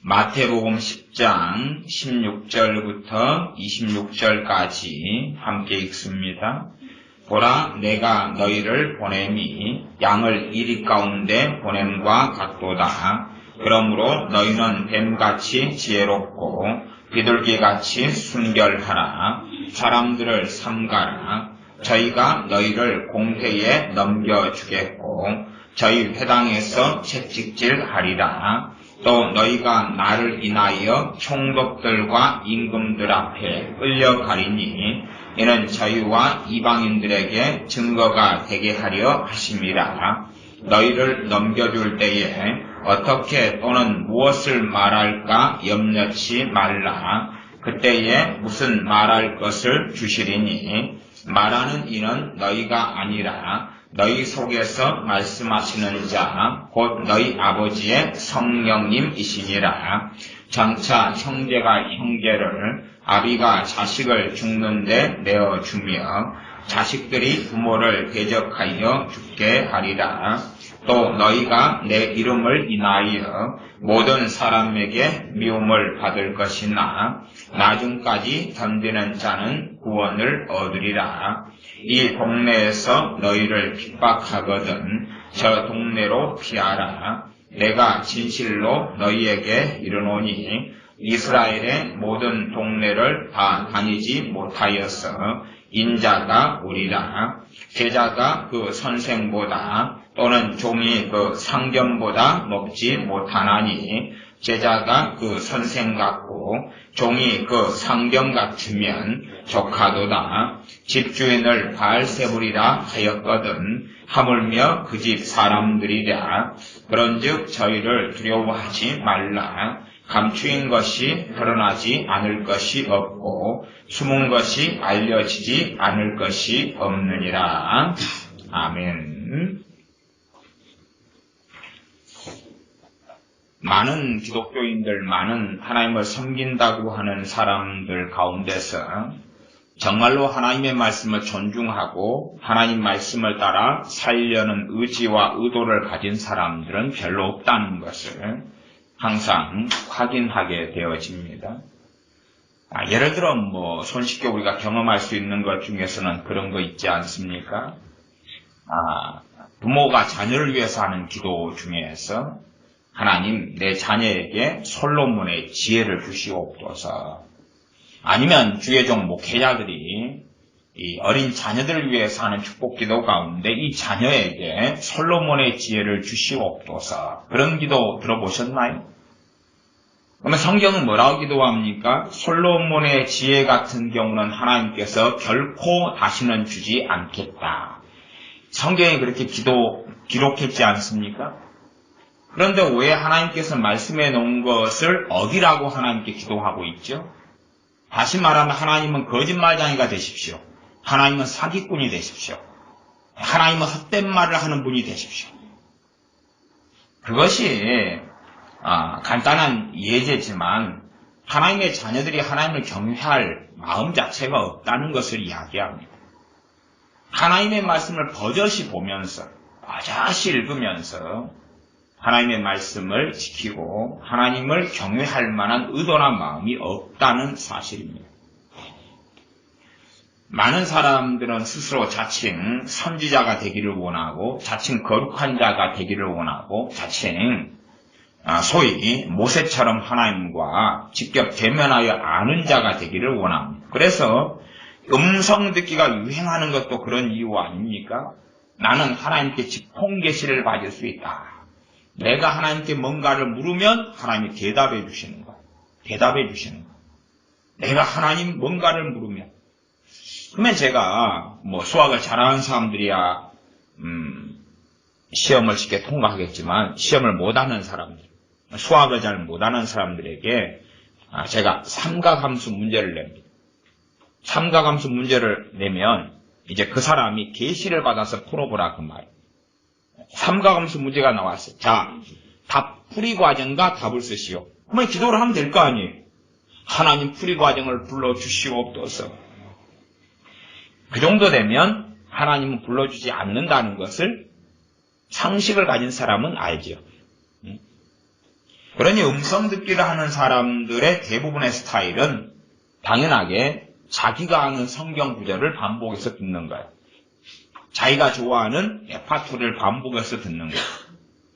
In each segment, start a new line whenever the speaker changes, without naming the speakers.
마태복음 10장 16절부터 26절까지 함께 읽습니다. 보라, 내가 너희를 보냄이 양을 이리 가운데 보냄과 같도다. 그러므로 너희는 뱀같이 지혜롭고 비둘기같이 순결하라. 사람들을 삼가라. 저희가 너희를 공회에 넘겨주겠고 저희 회당에서 채찍질하리라. 또 너희가 나를 인하여 총독들과 임금들 앞에 끌려가리니 이는 저희와 이방인들에게 증거가 되게 하려 하심이라. 너희를 넘겨줄 때에 어떻게 또는 무엇을 말할까 염려치 말라. 그때에 무슨 말할 것을 주시리니 말하는 이는 너희가 아니라 너희 속에서 말씀하시는 자 곧 너희 아버지의 성령님이시니라. 장차 형제가 형제를 아비가 자식을 죽는데 내어주며 자식들이 부모를 대적하여 죽게 하리라. 또 너희가 내 이름을 인하여 모든 사람에게 미움을 받을 것이나 나중까지 견디는 자는 구원을 얻으리라. 이 동네에서 너희를 핍박하거든 저 동네로 피하라. 내가 진실로 너희에게 이르노니 이스라엘의 모든 동네를 다 다니지 못하여서 인자가 오리라. 제자가 그 선생보다 또는 종이 그 상견보다 높지 못하나니 제자가 그 선생 같고 종이 그 상견 같으면 조카도다. 집주인을 바알세불이라 하였거든 하물며 그 집 사람들이랴. 그런즉 저희를 두려워하지 말라. 감추인 것이 드러나지 않을 것이 없고 숨은 것이 알려지지 않을 것이 없느니라. 아멘. 많은 기독교인들, 많은 하나님을 섬긴다고 하는 사람들 가운데서 정말로 하나님의 말씀을 존중하고 하나님 말씀을 따라 살려는 의지와 의도를 가진 사람들은 별로 없다는 것을 항상 확인하게 되어집니다. 예를 들어 손쉽게 우리가 경험할 수 있는 것 중에서는 그런 거 있지 않습니까? 부모가 자녀를 위해서 하는 기도 중에서 하나님 내 자녀에게 솔로몬의 지혜를 주시옵소서. 아니면 주의종 목회자들이 이 어린 자녀들을 위해서 하는 축복 기도 가운데 이 자녀에게 솔로몬의 지혜를 주시옵소서. 그런 기도 들어보셨나요? 그러면 성경은 뭐라고 기도합니까? 솔로몬의 지혜 같은 경우는 하나님께서 결코 다시는 주지 않겠다. 성경에 그렇게 기록했지 않습니까? 그런데 왜 하나님께서 말씀해 놓은 것을 어기라고 하나님께 기도하고 있죠? 다시 말하면 하나님은 거짓말쟁이가 되십시오. 하나님은 사기꾼이 되십시오. 하나님은 헛된 말을 하는 분이 되십시오. 그것이 간단한 예제지만 하나님의 자녀들이 하나님을 경외할 마음 자체가 없다는 것을 이야기합니다. 하나님의 말씀을 버젓이 보면서 버젓이 읽으면서 하나님의 말씀을 지키고 하나님을 경외할 만한 의도나 마음이 없다는 사실입니다. 많은 사람들은 스스로 자칭 선지자가 되기를 원하고 자칭 거룩한 자가 되기를 원하고 자칭 소위 모세처럼 하나님과 직접 대면하여 아는 자가 되기를 원합니다. 그래서 음성 듣기가 유행하는 것도 그런 이유 아닙니까? 나는 하나님께 직통 계시를 받을 수 있다. 내가 하나님께 뭔가를 물으면 하나님이 대답해 주시는 것. 대답해 주시는 것. 내가 하나님 뭔가를 물으면. 그러면 제가 수학을 잘하는 사람들이야 시험을 쉽게 통과하겠지만 시험을 못하는 사람들, 수학을 잘 못하는 사람들에게 제가 삼각함수 문제를 냅니다. 삼각함수 문제를 내면 이제 그 사람이 계시를 받아서 풀어보라 그 말이에요. 삼각함수 문제가 나왔어요. 자, 답 풀이 과정과 답을 쓰시오. 그러면 기도를 하면 될 거 아니에요. 하나님 풀이 과정을 불러주시옵소서. 그 정도 되면 하나님은 불러주지 않는다는 것을 상식을 가진 사람은 알죠. 그러니 음성 듣기를 하는 사람들의 대부분의 스타일은 당연하게 자기가 아는 성경 구절을 반복해서 듣는 거예요. 자기가 좋아하는 레파토리를 반복해서 듣는 거예요.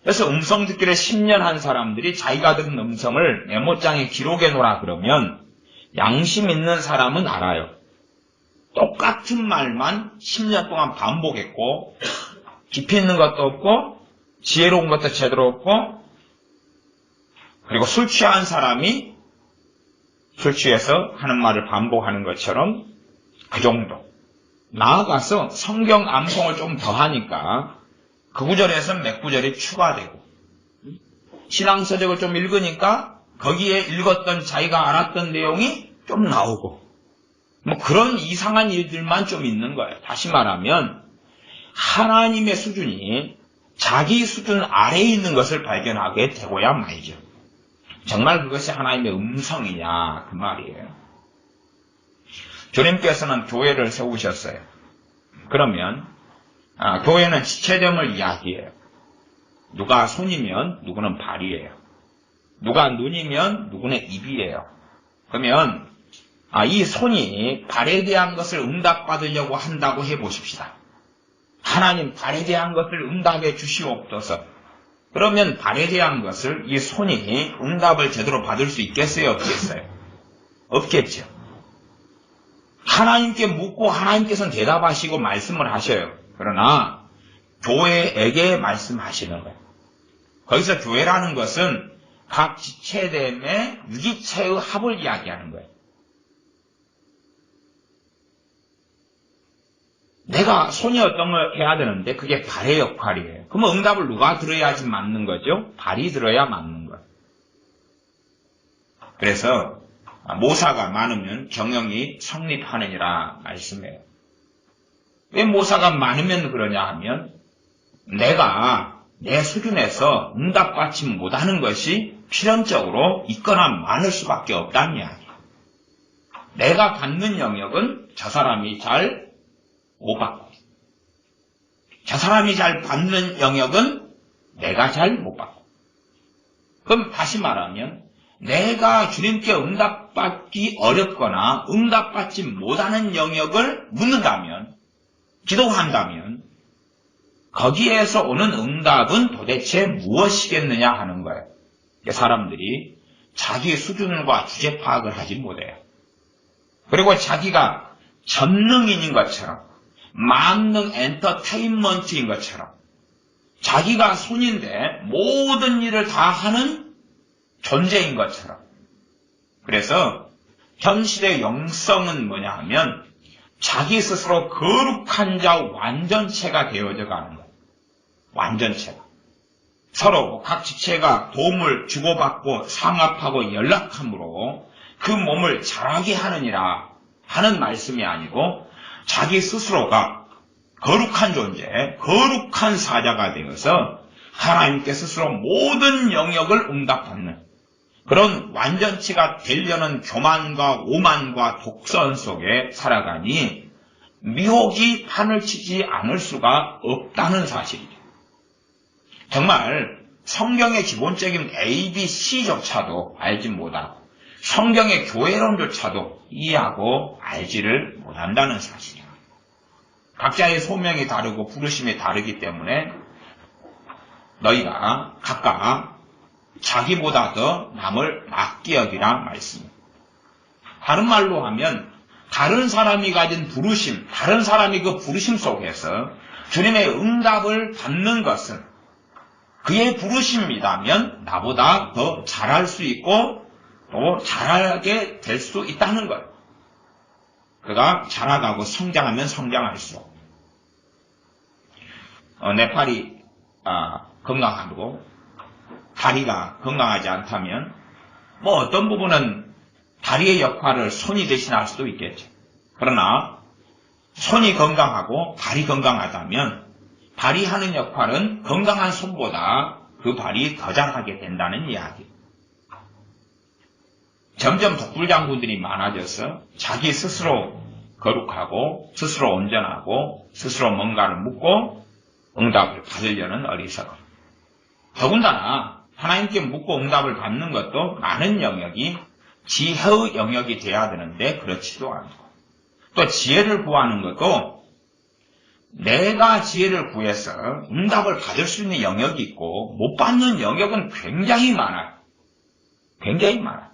그래서 음성 듣기를 10년 한 사람들이 자기가 들은 음성을 메모장에 기록해 놓으라 그러면 양심 있는 사람은 알아요. 똑같은 말만 10년 동안 반복했고 깊이 있는 것도 없고 지혜로운 것도 제대로 없고 그리고 술 취한 사람이 술 취해서 하는 말을 반복하는 것처럼 그 정도. 나아가서 성경 암송을 좀 더 하니까 그 구절에서 몇 구절이 추가되고 신앙서적을 좀 읽으니까 거기에 읽었던 자기가 알았던 내용이 좀 나오고 뭐 그런 이상한 일들만 좀 있는 거예요. 다시 말하면 하나님의 수준이 자기 수준 아래에 있는 것을 발견하게 되고야 말죠. 정말 그것이 하나님의 음성이냐 그 말이에요. 주님께서는 교회를 세우셨어요. 그러면 교회는 지체됨을 이야기해요. 누가 손이면 누구는 발이에요. 누가 눈이면 누구는 입이에요. 그러면 이 손이 발에 대한 것을 응답받으려고 한다고 해보십시다. 하나님 발에 대한 것을 응답해 주시옵소서. 그러면 발에 대한 것을 이 손이 응답을 제대로 받을 수 있겠어요? 없겠어요? 없겠죠. 하나님께 묻고 하나님께서는 대답하시고 말씀을 하셔요. 그러나 교회에게 말씀하시는 거예요. 거기서 교회라는 것은 각 지체됨의 유기체의 합을 이야기하는 거예요. 내가 손이 어떤 걸 해야 되는데 그게 발의 역할이에요. 그러면 응답을 누가 들어야지 맞는 거죠? 발이 들어야 맞는 거예요. 그래서 모사가 많으면 경영이 성립하느니라 말씀해요. 왜 모사가 많으면 그러냐 하면 내가 내 수준에서 응답받지 못하는 것이 필연적으로 있거나 많을 수밖에 없다는 이야기예요. 내가 받는 영역은 저 사람이 잘 못 받고 저 사람이 잘 받는 영역은 내가 잘 못 받고 그럼 다시 말하면 내가 주님께 응답받기 어렵거나 응답받지 못하는 영역을 묻는다면 기도한다면 거기에서 오는 응답은 도대체 무엇이겠느냐 하는 거예요. 사람들이 자기 수준과 주제 파악을 하지 못해요. 그리고 자기가 전능인인 것처럼 만능 엔터테인먼트인 것처럼 자기가 손인데 모든 일을 다 하는 존재인 것처럼 그래서 현 시대의 영성은 뭐냐 하면 자기 스스로 거룩한 자 완전체가 되어져 가는 거예요. 완전체가. 서로 각 지체가 도움을 주고받고 상합하고 연락함으로 그 몸을 자라게 하느니라 하는 말씀이 아니고 자기 스스로가 거룩한 존재, 거룩한 사자가 되어서 하나님께 스스로 모든 영역을 응답받는 그런 완전체가 되려는 교만과 오만과 독선 속에 살아가니 미혹이 판을 치지 않을 수가 없다는 사실이죠. 정말 성경의 기본적인 A, B, C조차도 알지 못하고 성경의 교회론조차도 이해하고 알지를 못한다는 사실이에요. 각자의 소명이 다르고 부르심이 다르기 때문에 너희가 각각 자기보다 더 남을 낫게 여기라 말씀입니다. 다른 말로 하면 다른 사람이 가진 부르심, 다른 사람이 그 부르심 속에서 주님의 응답을 받는 것은 그의 부르심이라면 나보다 더 잘할 수 있고 또 잘하게 될 수 있다는 거예요. 그가 자라가고 성장하면 성장할수록 내 팔이 건강하고 다리가 건강하지 않다면 뭐 어떤 부분은 다리의 역할을 손이 대신할 수도 있겠죠. 그러나 손이 건강하고 발이 건강하다면 발이 하는 역할은 건강한 손보다 그 발이 더 잘하게 된다는 이야기. 점점 독불장군들이 많아져서 자기 스스로 거룩하고 스스로 온전하고 스스로 뭔가를 묻고 응답을 받으려는 어리석음. 더군다나 하나님께 묻고 응답을 받는 것도 많은 영역이 지혜의 영역이 돼야 되는데 그렇지도 않고, 또 지혜를 구하는 것도 내가 지혜를 구해서 응답을 받을 수 있는 영역이 있고 못 받는 영역은 굉장히 많아요. 굉장히 많아요.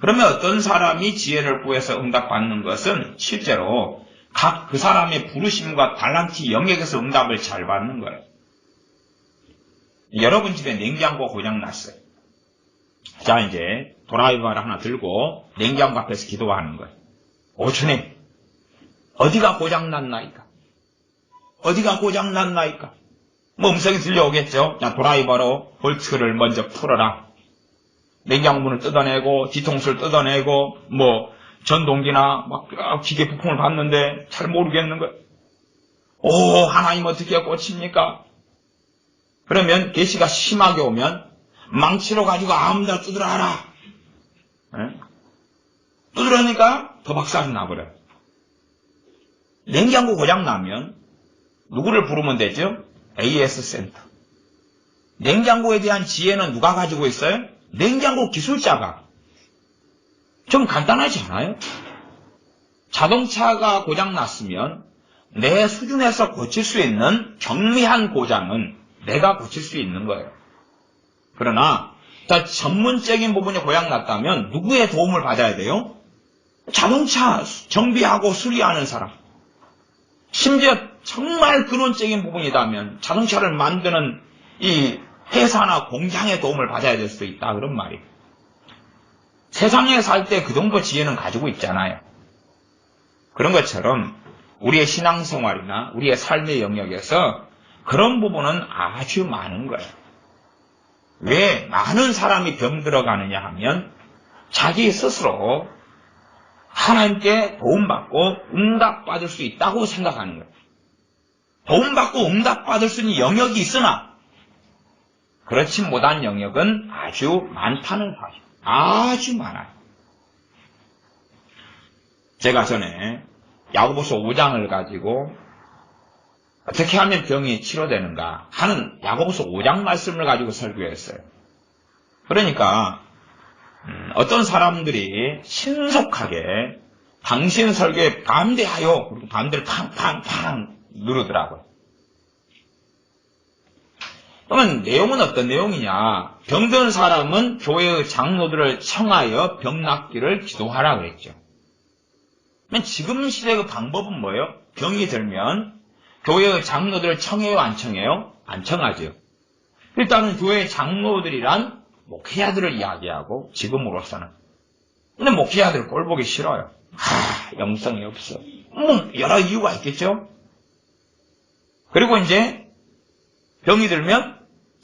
그러면 어떤 사람이 지혜를 구해서 응답받는 것은 실제로 각 그 사람의 부르심과 달란트 영역에서 응답을 잘 받는 거예요. 여러분 집에 냉장고 고장 났어요. 자, 이제 도라이버를 하나 들고 냉장고 앞에서 기도하는 거예요. 오 주님, 어디가 고장 났나이까? 어디가 고장 났나이까? 뭐 음성이 들려오겠죠. 자, 도라이버로 볼트를 먼저 풀어라. 냉장고문을 뜯어내고 뒤통수를 뜯어내고 뭐 전동기나 막 기계 부품을 봤는데 잘 모르겠는 거예요. 오, 하나님 어떻게 고칩니까? 그러면 계시가 심하게 오면 망치로 가지고 아무데나 두드려라. 두드려니까 더 박살이 나버려요. 냉장고 고장 나면 누구를 부르면 되죠? AS 센터. 냉장고에 대한 지혜는 누가 가지고 있어요? 냉장고 기술자가. 좀 간단하지 않아요? 자동차가 고장 났으면 내 수준에서 고칠 수 있는 경미한 고장은 내가 고칠 수 있는 거예요. 그러나 더 전문적인 부분이 고장 났다면 누구의 도움을 받아야 돼요? 자동차 정비하고 수리하는 사람. 심지어 정말 근원적인 부분이라면 자동차를 만드는 이 회사나 공장의 도움을 받아야 될 수도 있다, 그런 말이에요. 세상에 살 때 그 정도 지혜는 가지고 있잖아요. 그런 것처럼 우리의 신앙생활이나 우리의 삶의 영역에서 그런 부분은 아주 많은 거예요. 왜 많은 사람이 병들어가느냐 하면 자기 스스로 하나님께 도움받고 응답받을 수 있다고 생각하는 거예요. 도움받고 응답받을 수 있는 영역이 있으나 그렇지 못한 영역은 아주 많다는 사실. 아주 많아요. 제가 전에 야고보서 5장을 가지고 어떻게 하면 병이 치료되는가 하는 야고보서 5장 말씀을 가지고 설교했어요. 그러니까 어떤 사람들이 신속하게 당신 설교에 반대하여 그리고 반대를 팡팡팡 누르더라고요. 그러면 내용은 어떤 내용이냐? 병든 사람은 교회의 장로들을 청하여 병 낫기를 기도하라 그랬죠. 그러면 지금 시대의 방법은 뭐예요? 병이 들면 교회의 장로들을 청해요, 안 청해요? 안 청하죠. 일단은 교회의 장로들이란 목회자들을 이야기하고 지금으로서는. 근데 목회자들 꼴 보기 싫어요. 영성이 없어. 여러 이유가 있겠죠. 그리고 이제 병이 들면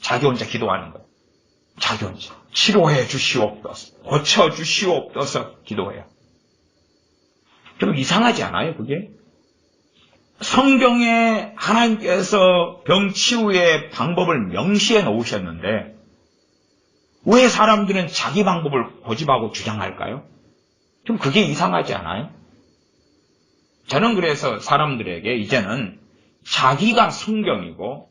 자기 혼자 기도하는 거예요. 자기 혼자. 치료해 주시옵소서. 고쳐 주시옵소서 기도해요. 좀 이상하지 않아요, 그게? 성경에 하나님께서 병치유의 방법을 명시해 놓으셨는데 왜 사람들은 자기 방법을 고집하고 주장할까요? 좀 그게 이상하지 않아요? 저는 그래서 사람들에게 이제는 자기가 성경이고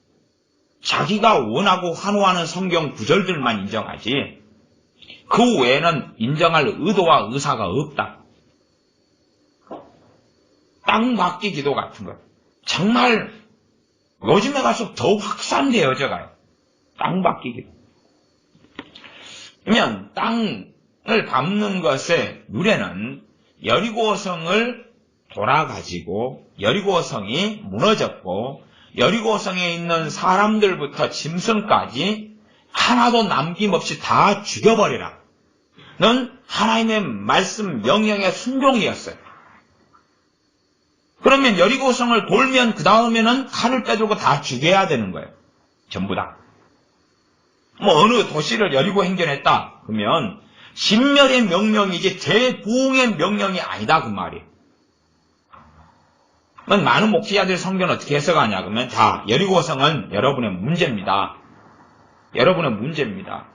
자기가 원하고 환호하는 성경 구절들만 인정하지 그 외에는 인정할 의도와 의사가 없다. 땅받기 기도 같은 거. 정말 요즘에 가서 더 확산되어져가요. 땅받기 기도. 그러면 땅을 밟는 것의 유래는 여리고성을 돌아가지고 여리고성이 무너졌고 여리고성에 있는 사람들부터 짐승까지 하나도 남김없이 다 죽여버리라. 는 하나님의 말씀 명령의 순종이었어요. 그러면 여리고성을 돌면 그 다음에는 칼을 빼들고 다 죽여야 되는 거예요. 전부 다. 어느 도시를 여리고 행전했다. 그러면 진멸의 명령이지 대부흥의 명령이 아니다. 그 말이에요. 많은 목회자들 성경을 어떻게 해석하냐 그러면 자, 여리고성은 여러분의 문제입니다. 여러분의 문제입니다.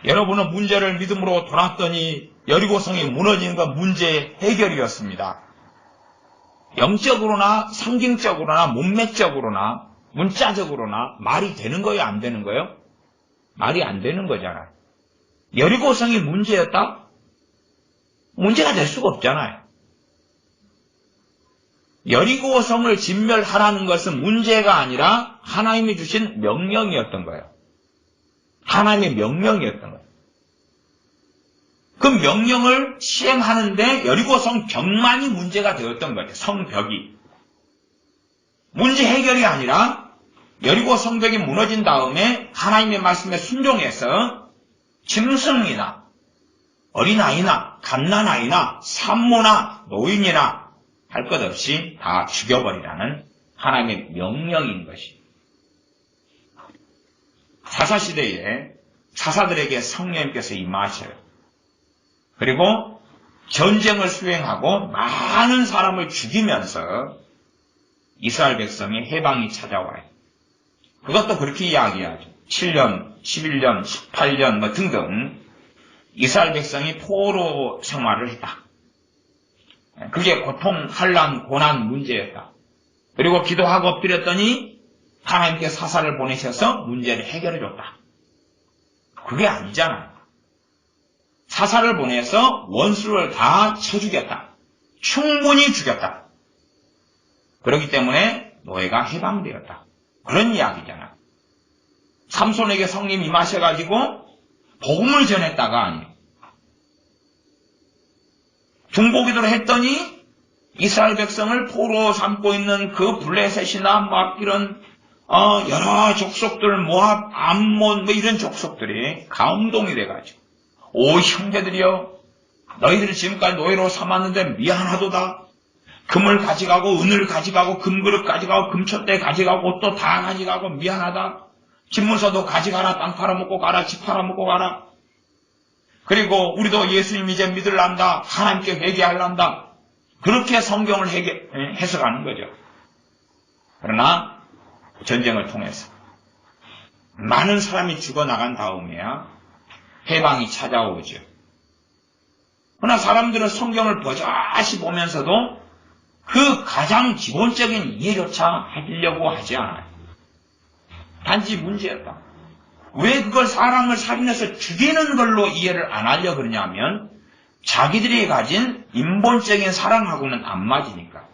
여러분은 문제를 믿음으로 돌았더니 여리고성이 무너지는 건 문제의 해결이었습니다. 영적으로나 성경적으로나 문맥적으로나 문자적으로나 말이 되는 거예요, 안 되는 거예요? 말이 안 되는 거잖아요. 여리고성이 문제였다? 문제가 될 수가 없잖아요. 여리고성을 진멸하라는 것은 문제가 아니라 하나님이 주신 명령이었던 거예요. 하나님의 명령이었던 거예요. 그 명령을 시행하는데 여리고성 벽만이 문제가 되었던 거예요. 성벽이. 문제 해결이 아니라 여리고 성벽이 무너진 다음에 하나님의 말씀에 순종해서 짐승이나 어린아이나 갓난아이나 산모나 노인이나 할 것 없이 다 죽여버리라는 하나님의 명령인 것이. 사사시대에 사사들에게 성령님께서 임하셔요. 그리고 전쟁을 수행하고 많은 사람을 죽이면서 이스라엘 백성의 해방이 찾아와요. 그것도 그렇게 이야기하죠. 7년, 11년, 18년 등등 이스라엘 백성이 포로 생활을 했다. 그게 고통, 환난, 고난 문제였다. 그리고 기도하고 엎드렸더니 하나님께 사사를 보내셔서 문제를 해결해 줬다. 그게 아니잖아요. 사사를 보내서 원수를 다 쳐 죽였다. 충분히 죽였다. 그렇기 때문에 노예가 해방되었다. 그런 이야기잖아요. 삼손에게 성령이 임하셔가지고 복음을 전했다가 아니에요. 중보기도를 했더니 이스라엘 백성을 포로 삼고 있는 그 블레셋이나 막 이런 여러 족속들, 모압, 암몬 이런 족속들이 감동이 돼가지고 오 형제들이여, 너희들이 지금까지 노예로 삼았는데 미안하도다. 금을 가져가고 은을 가져가고 금그릇 가져가고 금촛대 가져가고 또 다 가져가고 미안하다. 집문서도 가져가라. 땅 팔아먹고 가라. 집 팔아먹고 가라. 그리고 우리도 예수님 이제 믿을란다. 하나님께 회개할란다. 그렇게 성경을 해석하는 거죠. 그러나 전쟁을 통해서 많은 사람이 죽어나간 다음에야 해방이 찾아오죠. 그러나 사람들은 성경을 버젓이 보면서도 그 가장 기본적인 이해조차 하려고 하지 않아요. 단지 문제였다. 왜 그걸 사람을 살인해서 죽이는 걸로 이해를 안 하려고 그러냐면 자기들이 가진 인본적인 사랑하고는 안 맞으니까.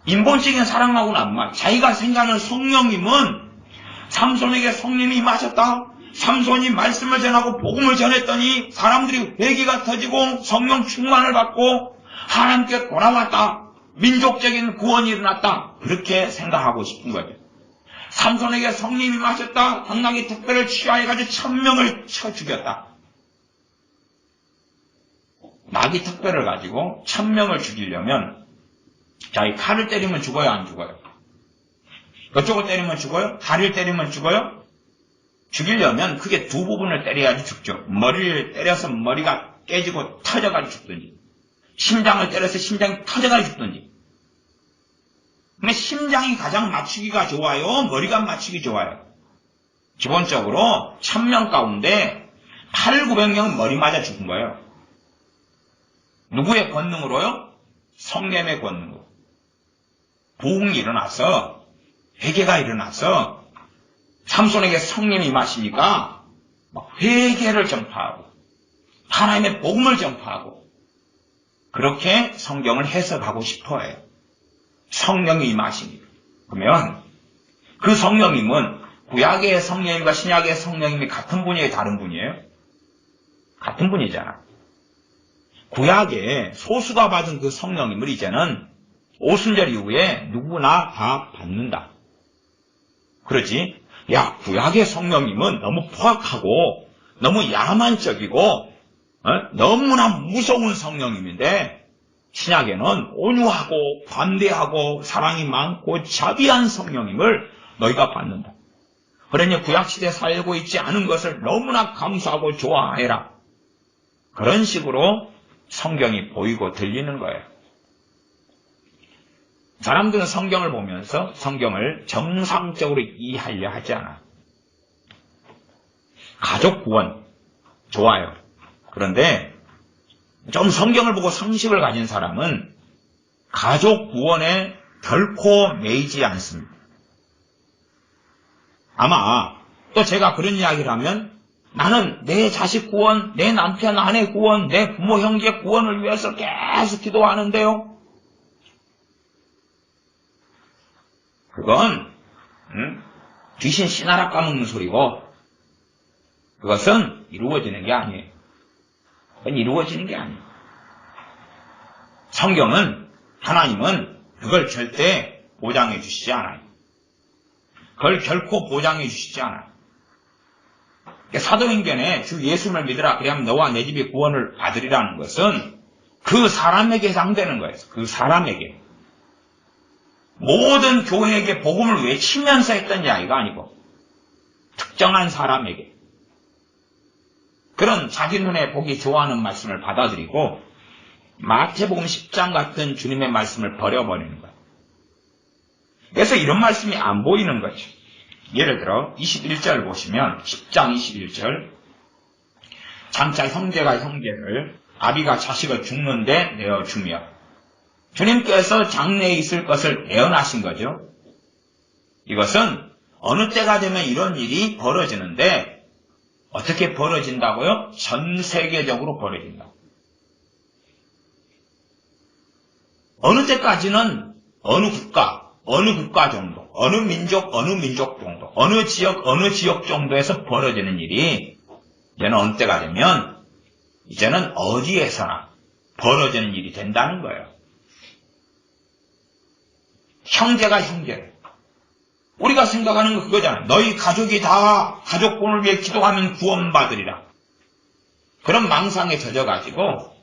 인본적인 사랑하고는 안 맞아. 자기가 생각하는 성령님은 삼손에게 성령이 임하셨다. 삼손이 말씀을 전하고 복음을 전했더니 사람들이 회개가 터지고 성령 충만을 받고 하나님께 돌아왔다. 민족적인 구원이 일어났다. 그렇게 생각하고 싶은 거죠. 삼손에게 성령이 임하셨다. 당나귀 특별을 취하해가지고 1000명을 쳐 죽였다. 나귀 특별을 가지고 1000명을 죽이려면 자기 칼을 때리면 죽어요, 안 죽어요? 그쪽을 때리면 죽어요? 다리를 때리면 죽어요? 죽이려면 크게 두 부분을 때려야지 죽죠. 머리를 때려서 머리가 깨지고 터져가지고 죽든지, 심장을 때려서 심장이 터져가지고 죽든지. 근데 심장이 가장 맞추기가 좋아요? 머리가 맞추기 좋아요? 기본적으로 1000명 가운데 800~900명은 머리 맞아 죽은 거예요. 누구의 권능으로요? 성령의 권능으로. 부흥이 일어나서, 회개가 일어나서 삼손에게 성령이 임하시니까 막 회개를 전파하고 하나님의 복음을 전파하고 그렇게 성경을 해석하고 싶어해요. 성령이 임하시니까. 그러면 그 성령님은 구약의 성령님과 신약의 성령님이 같은 분이에요, 다른 분이에요? 같은 분이잖아. 구약에 소수가 받은 그 성령님을 이제는 오순절 이후에 누구나 다 받는다. 그러지? 야, 구약의 성령님은 너무 포악하고 너무 야만적이고 너무나 무서운 성령님인데 신약에는 온유하고 관대하고 사랑이 많고 자비한 성령님을 너희가 받는다. 그러니 구약시대에 살고 있지 않은 것을 너무나 감사하고 좋아해라. 그런 식으로 성경이 보이고 들리는 거예요. 사람들은 성경을 보면서 성경을 정상적으로 이해하려 하지 않아. 가족 구원, 좋아요. 그런데 좀 성경을 보고 상식을 가진 사람은 가족 구원에 결코 매이지 않습니다. 아마 또 제가 그런 이야기를 하면 나는 내 자식 구원, 내 남편 아내 구원, 내 부모 형제 구원을 위해서 계속 기도하는데요. 그건 귀신 씨나락 까먹는 소리고 그것은 이루어지는 게 아니에요. 그건 이루어지는 게 아니에요. 성경은 하나님은 그걸 절대 보장해 주시지 않아요. 그걸 결코 보장해 주시지 않아요. 사도행전에 주 예수를 믿으라 그래야 너와 내 집이 구원을 받으리라는 것은 그 사람에게 해당되는 거예요. 그 사람에게. 모든 교회에게 복음을 외치면서 했던 이야기가 아니고 특정한 사람에게 그런 자기 눈에 보기 좋아하는 말씀을 받아들이고 마태복음 10장 같은 주님의 말씀을 버려버리는 거예요. 그래서 이런 말씀이 안 보이는 거죠. 예를 들어 21절 보시면 10장 21절 장차 형제가 형제를 아비가 자식을 죽는데 내어주며 주님께서 장래에 있을 것을 예언하신 거죠. 이것은 어느 때가 되면 이런 일이 벌어지는데 어떻게 벌어진다고요? 전 세계적으로 벌어진다. 어느 때까지는 어느 국가 정도, 어느 민족 정도, 어느 지역 정도에서 벌어지는 일이 이제는 어느 때가 되면 이제는 어디에서나 벌어지는 일이 된다는 거예요. 형제가 형제를. 우리가 생각하는 거 그거잖아요. 너희 가족이 다 가족권을 위해 기도하면 구원받으리라. 그런 망상에 젖어가지고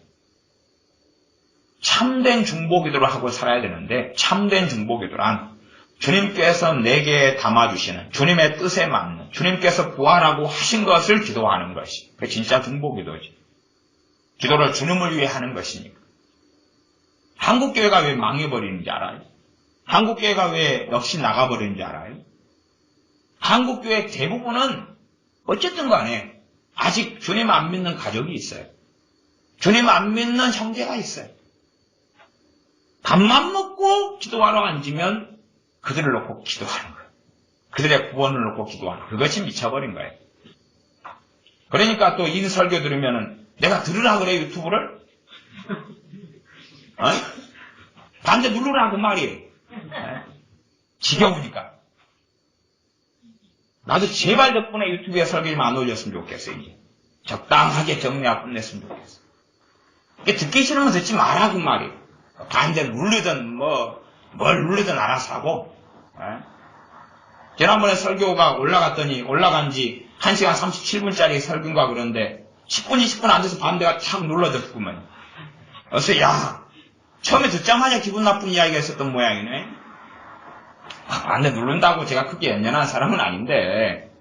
참된 중보기도를 하고 살아야 되는데 참된 중보기도란 주님께서 내게 담아주시는 주님의 뜻에 맞는 주님께서 부활하고 하신 것을 기도하는 것이 그게 진짜 중보기도지. 기도를 주님을 위해 하는 것이니까. 한국교회가 왜 망해버리는지 알아요? 한국교회가 왜 역시 나가버리는지 알아요? 한국교회 대부분은 어쨌든 간에 아직 주님 안 믿는 가족이 있어요. 주님 안 믿는 형제가 있어요. 밥만 먹고 기도하러 앉으면 그들을 놓고 기도하는 거예요. 그들의 구원을 놓고 기도하는 거예요. 그것이 미쳐버린 거예요. 그러니까 또 이 설교 들으면은 내가 들으라 그래 유튜브를? 반대 누르라 그 말이에요. 지겨우니까. 나도 제발 덕분에 유튜브에 설교 좀 안 올렸으면 좋겠어요. 이제. 적당하게 정리하고 끝냈으면 좋겠어. 듣기 싫으면 듣지 마라 그 말이에요. 반대 누르든 뭘 누르든 알아서 하고. 지난번에 설교가 올라간 지 1시간 37분짜리 설교인가 그런데 10분 20분 안 돼서 반대가 탁 눌러졌구먼. 그래서 야 처음에 듣자마자 기분 나쁜 이야기가 있었던 모양이네. 반대 누른다고 제가 크게 연연한 사람은 아닌데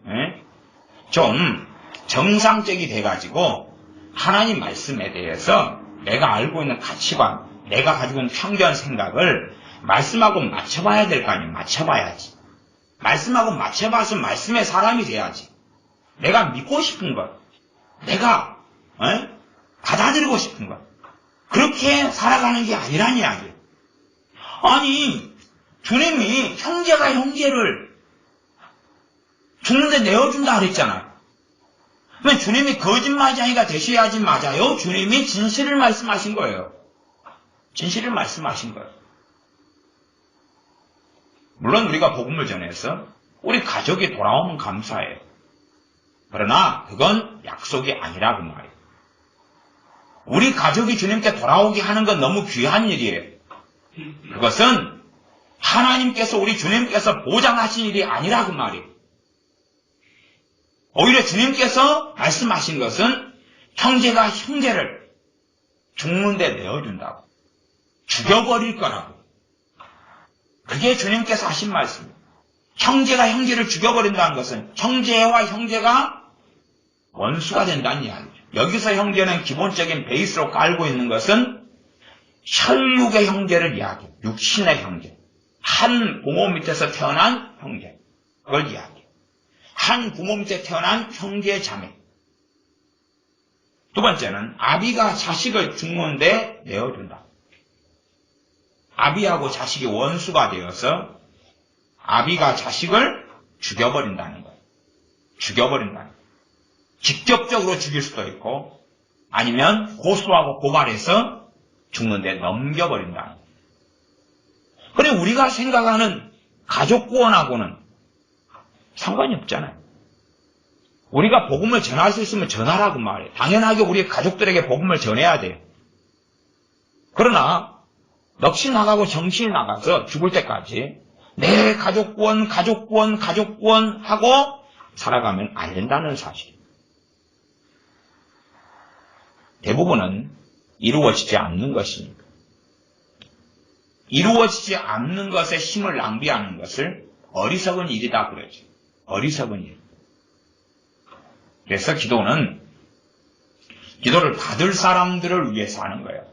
좀 정상적이 돼가지고 하나님 말씀에 대해서 내가 알고 있는 가치관 내가 가지고 있는 편견 생각을 말씀하고 맞춰봐야 될 거 아니에요. 맞춰봐야지. 말씀하고 맞춰봐서 말씀의 사람이 돼야지. 내가 믿고 싶은 것, 내가 받아들이고 싶은 것, 그렇게 살아가는 게 아니란 이야기예요. 아니 주님이 형제가 형제를 죽는데 내어준다 그랬잖아요. 그러면 주님이 거짓말쟁이가 되셔야지 맞아요? 주님이 진실을 말씀하신 거예요. 진실을 말씀하신 거예요. 물론 우리가 복음을 전해서 우리 가족이 돌아오면 감사해요. 그러나 그건 약속이 아니라 그 말이에요. 우리 가족이 주님께 돌아오게 하는 건 너무 귀한 일이에요. 그것은 하나님께서 우리 주님께서 보장하신 일이 아니라 그 말이에요. 오히려 주님께서 말씀하신 것은 형제가 형제를 죽는데 내어준다고. 죽여버릴 거라고. 그게 주님께서 하신 말씀이에요. 형제가 형제를 죽여버린다는 것은 형제와 형제가 원수가 된다는 이야기죠. 여기서 형제는 기본적인 베이스로 깔고 있는 것은 혈육의 형제를 이야기해요. 육신의 형제. 한 부모 밑에서 태어난 형제. 그걸 이야기해요. 한 부모 밑에 태어난 형제 자매. 두 번째는 아비가 자식을 죽는데 내어준다. 아비하고 자식이 원수가 되어서 아비가 자식을 죽여버린다는 거예요. 죽여버린다. 직접적으로 죽일 수도 있고 아니면 고소하고 고발해서 죽는데 넘겨버린다. 그래 우리가 생각하는 가족 구원하고는 상관이 없잖아요. 우리가 복음을 전할 수 있으면 전하라고 말해요. 당연하게 우리 가족들에게 복음을 전해야 돼요. 그러나 넋이 나가고 정신이 나가서 죽을 때까지 내 가족 구원 하고 살아가면 안 된다는 사실. 대부분은 이루어지지 않는 것입니다. 이루어지지 않는 것에 힘을 낭비하는 것을 어리석은 일이다 그러죠. 어리석은 일. 그래서 기도를 받을 사람들을 위해서 하는 거예요.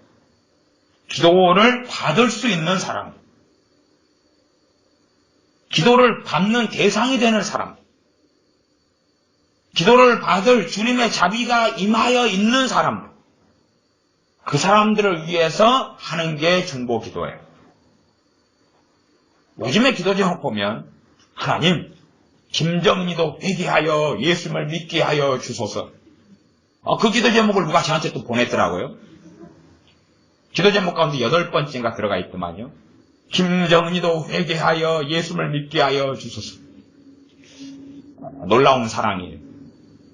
기도를 받을 수 있는 사람, 기도를 받는 대상이 되는 사람, 기도를 받을 주님의 자비가 임하여 있는 사람, 그 사람들을 위해서 하는 게 중보 기도예요. 요즘에 기도 제목 보면 하나님, 김정리도 회개하여 예수님을 믿게 하여 주소서. 그 기도 제목을 누가 저한테 또 보냈더라고요. 기도 제목 가운데 8번째인가 들어가 있더만요. 김정리도 회개하여 예수님을 믿게 하여 주소서. 놀라운 사랑이에요.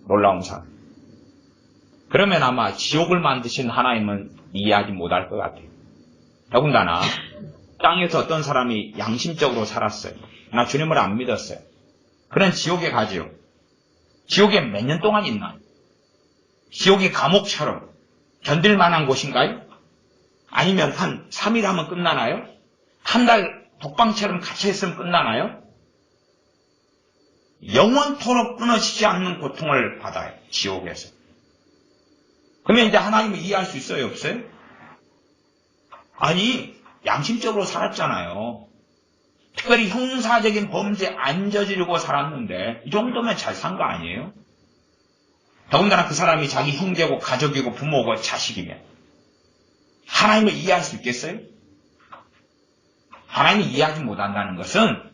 놀라운 사랑. 그러면 아마 지옥을 만드신 하나님은 이해하지 못할 것 같아요. 더군다나 땅에서 어떤 사람이 양심적으로 살았어요. 나 주님을 안 믿었어요. 그런 지옥에 가지요. 지옥에 몇 년 동안 있나요? 지옥이 감옥처럼 견딜 만한 곳인가요? 아니면 한 3일 하면 끝나나요? 한 달 독방처럼 갇혀 있으면 끝나나요? 영원토록 끊어지지 않는 고통을 받아요. 지옥에서. 그러면 이제 하나님을 이해할 수 있어요? 없어요? 아니, 양심적으로 살았잖아요. 특별히 형사적인 범죄 안 저지르고 살았는데 이 정도면 잘 산 거 아니에요? 더군다나 그 사람이 자기 형제고 가족이고 부모고 자식이면 하나님을 이해할 수 있겠어요? 하나님이 이해하지 못한다는 것은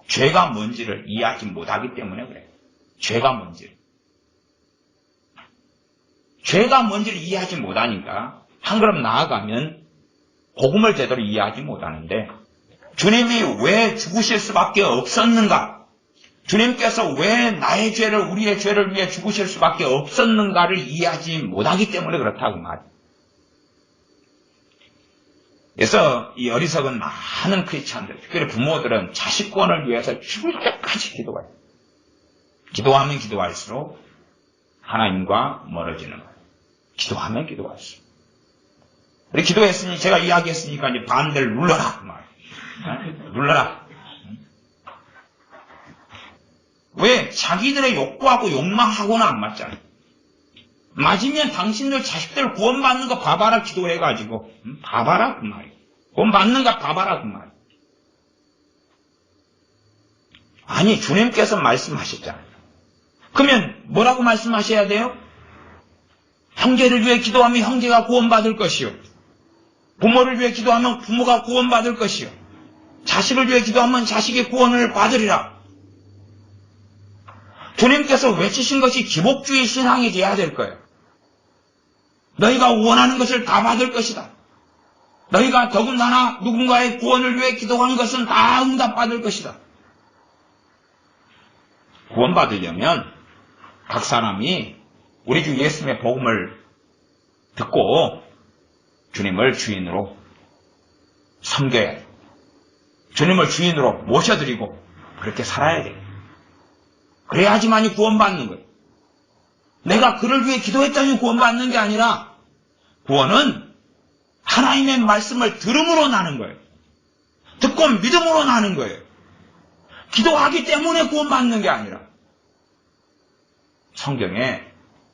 죄가 뭔지를 이해하지 못하기 때문에 그래요. 죄가 뭔지를. 죄가 뭔지를 이해하지 못하니까 한 걸음 나아가면 복음을 제대로 이해하지 못하는데 주님이 왜 죽으실 수밖에 없었는가? 주님께서 왜 나의 죄를, 우리의 죄를 위해 죽으실 수밖에 없었는가를 이해하지 못하기 때문에 그렇다고 말이에요. 그래서 이 어리석은 많은 크리스찬들, 특별히 부모들은 자식 구원을 위해서 죽을 때까지 기도해요. 기도하면 기도할수록 하나님과 멀어지는 거예요. 기도하면 기도할수록. 우리 기도했으니, 제가 이야기했으니까 이제 반대를 눌러라. 눌러라. 왜? 자기들의 욕구하고 욕망하고는 안 맞잖아요. 맞으면 당신들 자식들 구원받는 거 봐봐라 기도해가지고. 봐봐라 그 말이에요. 구원받는 거 봐봐라 그 말이에요. 아니 주님께서 말씀하셨잖아요. 그러면 뭐라고 말씀하셔야 돼요? 형제를 위해 기도하면 형제가 구원받을 것이요. 부모를 위해 기도하면 부모가 구원받을 것이요. 자식을 위해 기도하면 자식의 구원을 받으리라. 주님께서 외치신 것이 기복주의 신앙이 돼야 될 거예요. 너희가 원하는 것을 다 받을 것이다. 너희가 더군다나 누군가의 구원을 위해 기도한 것은 다 응답받을 것이다. 구원받으려면 각 사람이 우리 주 예수님의 복음을 듣고 주님을 주인으로 섬겨야 돼요. 주님을 주인으로 모셔드리고 그렇게 살아야 돼요. 그래야지만이 구원받는 거예요. 내가 그를 위해 기도했더니 구원받는 게 아니라 구원은 하나님의 말씀을 들음으로 나는 거예요. 듣고 믿음으로 나는 거예요. 기도하기 때문에 구원받는 게 아니라. 성경에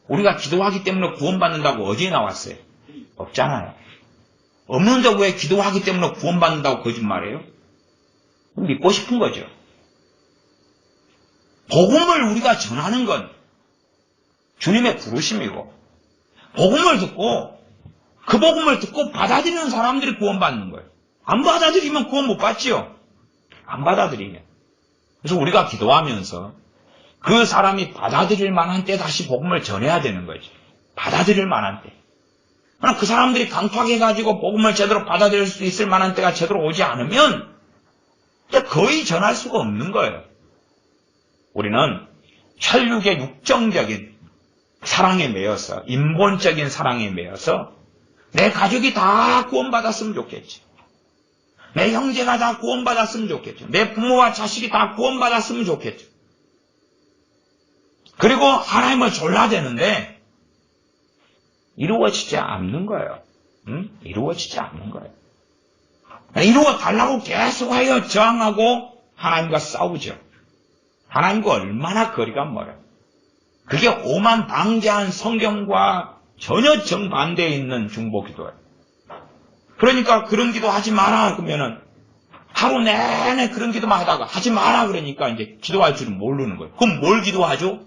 우리가 기도하기 때문에 구원받는다고 어디에 나왔어요? 없잖아요. 없는데 왜 기도하기 때문에 구원받는다고 거짓말해요? 믿고 싶은 거죠. 복음을 우리가 전하는 건 주님의 부르심이고 복음을 듣고 그 복음을 듣고 받아들이는 사람들이 구원받는 거예요. 안 받아들이면 구원 못 받지요. 안 받아들이면. 그래서 우리가 기도하면서 그 사람이 받아들일 만한 때 다시 복음을 전해야 되는 거지. 받아들일 만한 때. 그러나 그 사람들이 강팍해가지고 복음을 제대로 받아들일 수 있을 만한 때가 제대로 오지 않으면 거의 전할 수가 없는 거예요. 우리는 혈육의 육정적인 사랑에 매여서, 인본적인 사랑에 매여서 내 가족이 다 구원받았으면 좋겠지. 내 형제가 다 구원받았으면 좋겠죠. 내 부모와 자식이 다 구원받았으면 좋겠죠. 그리고 하나님을 졸라대는데 이루어지지 않는 거예요. 이루어지지 않는 거예요. 이루어 달라고 계속하여 저항하고 하나님과 싸우죠. 하나님과 얼마나 거리가 멀어요. 그게 오만방자한 성경과 전혀 정반대에 있는 중보기도예요. 그러니까 그런 기도 하지 마라 그러면은 하루 내내 그런 기도만 하다가 하지 마라 그러니까 이제 기도할 줄은 모르는 거예요. 그럼 뭘 기도하죠?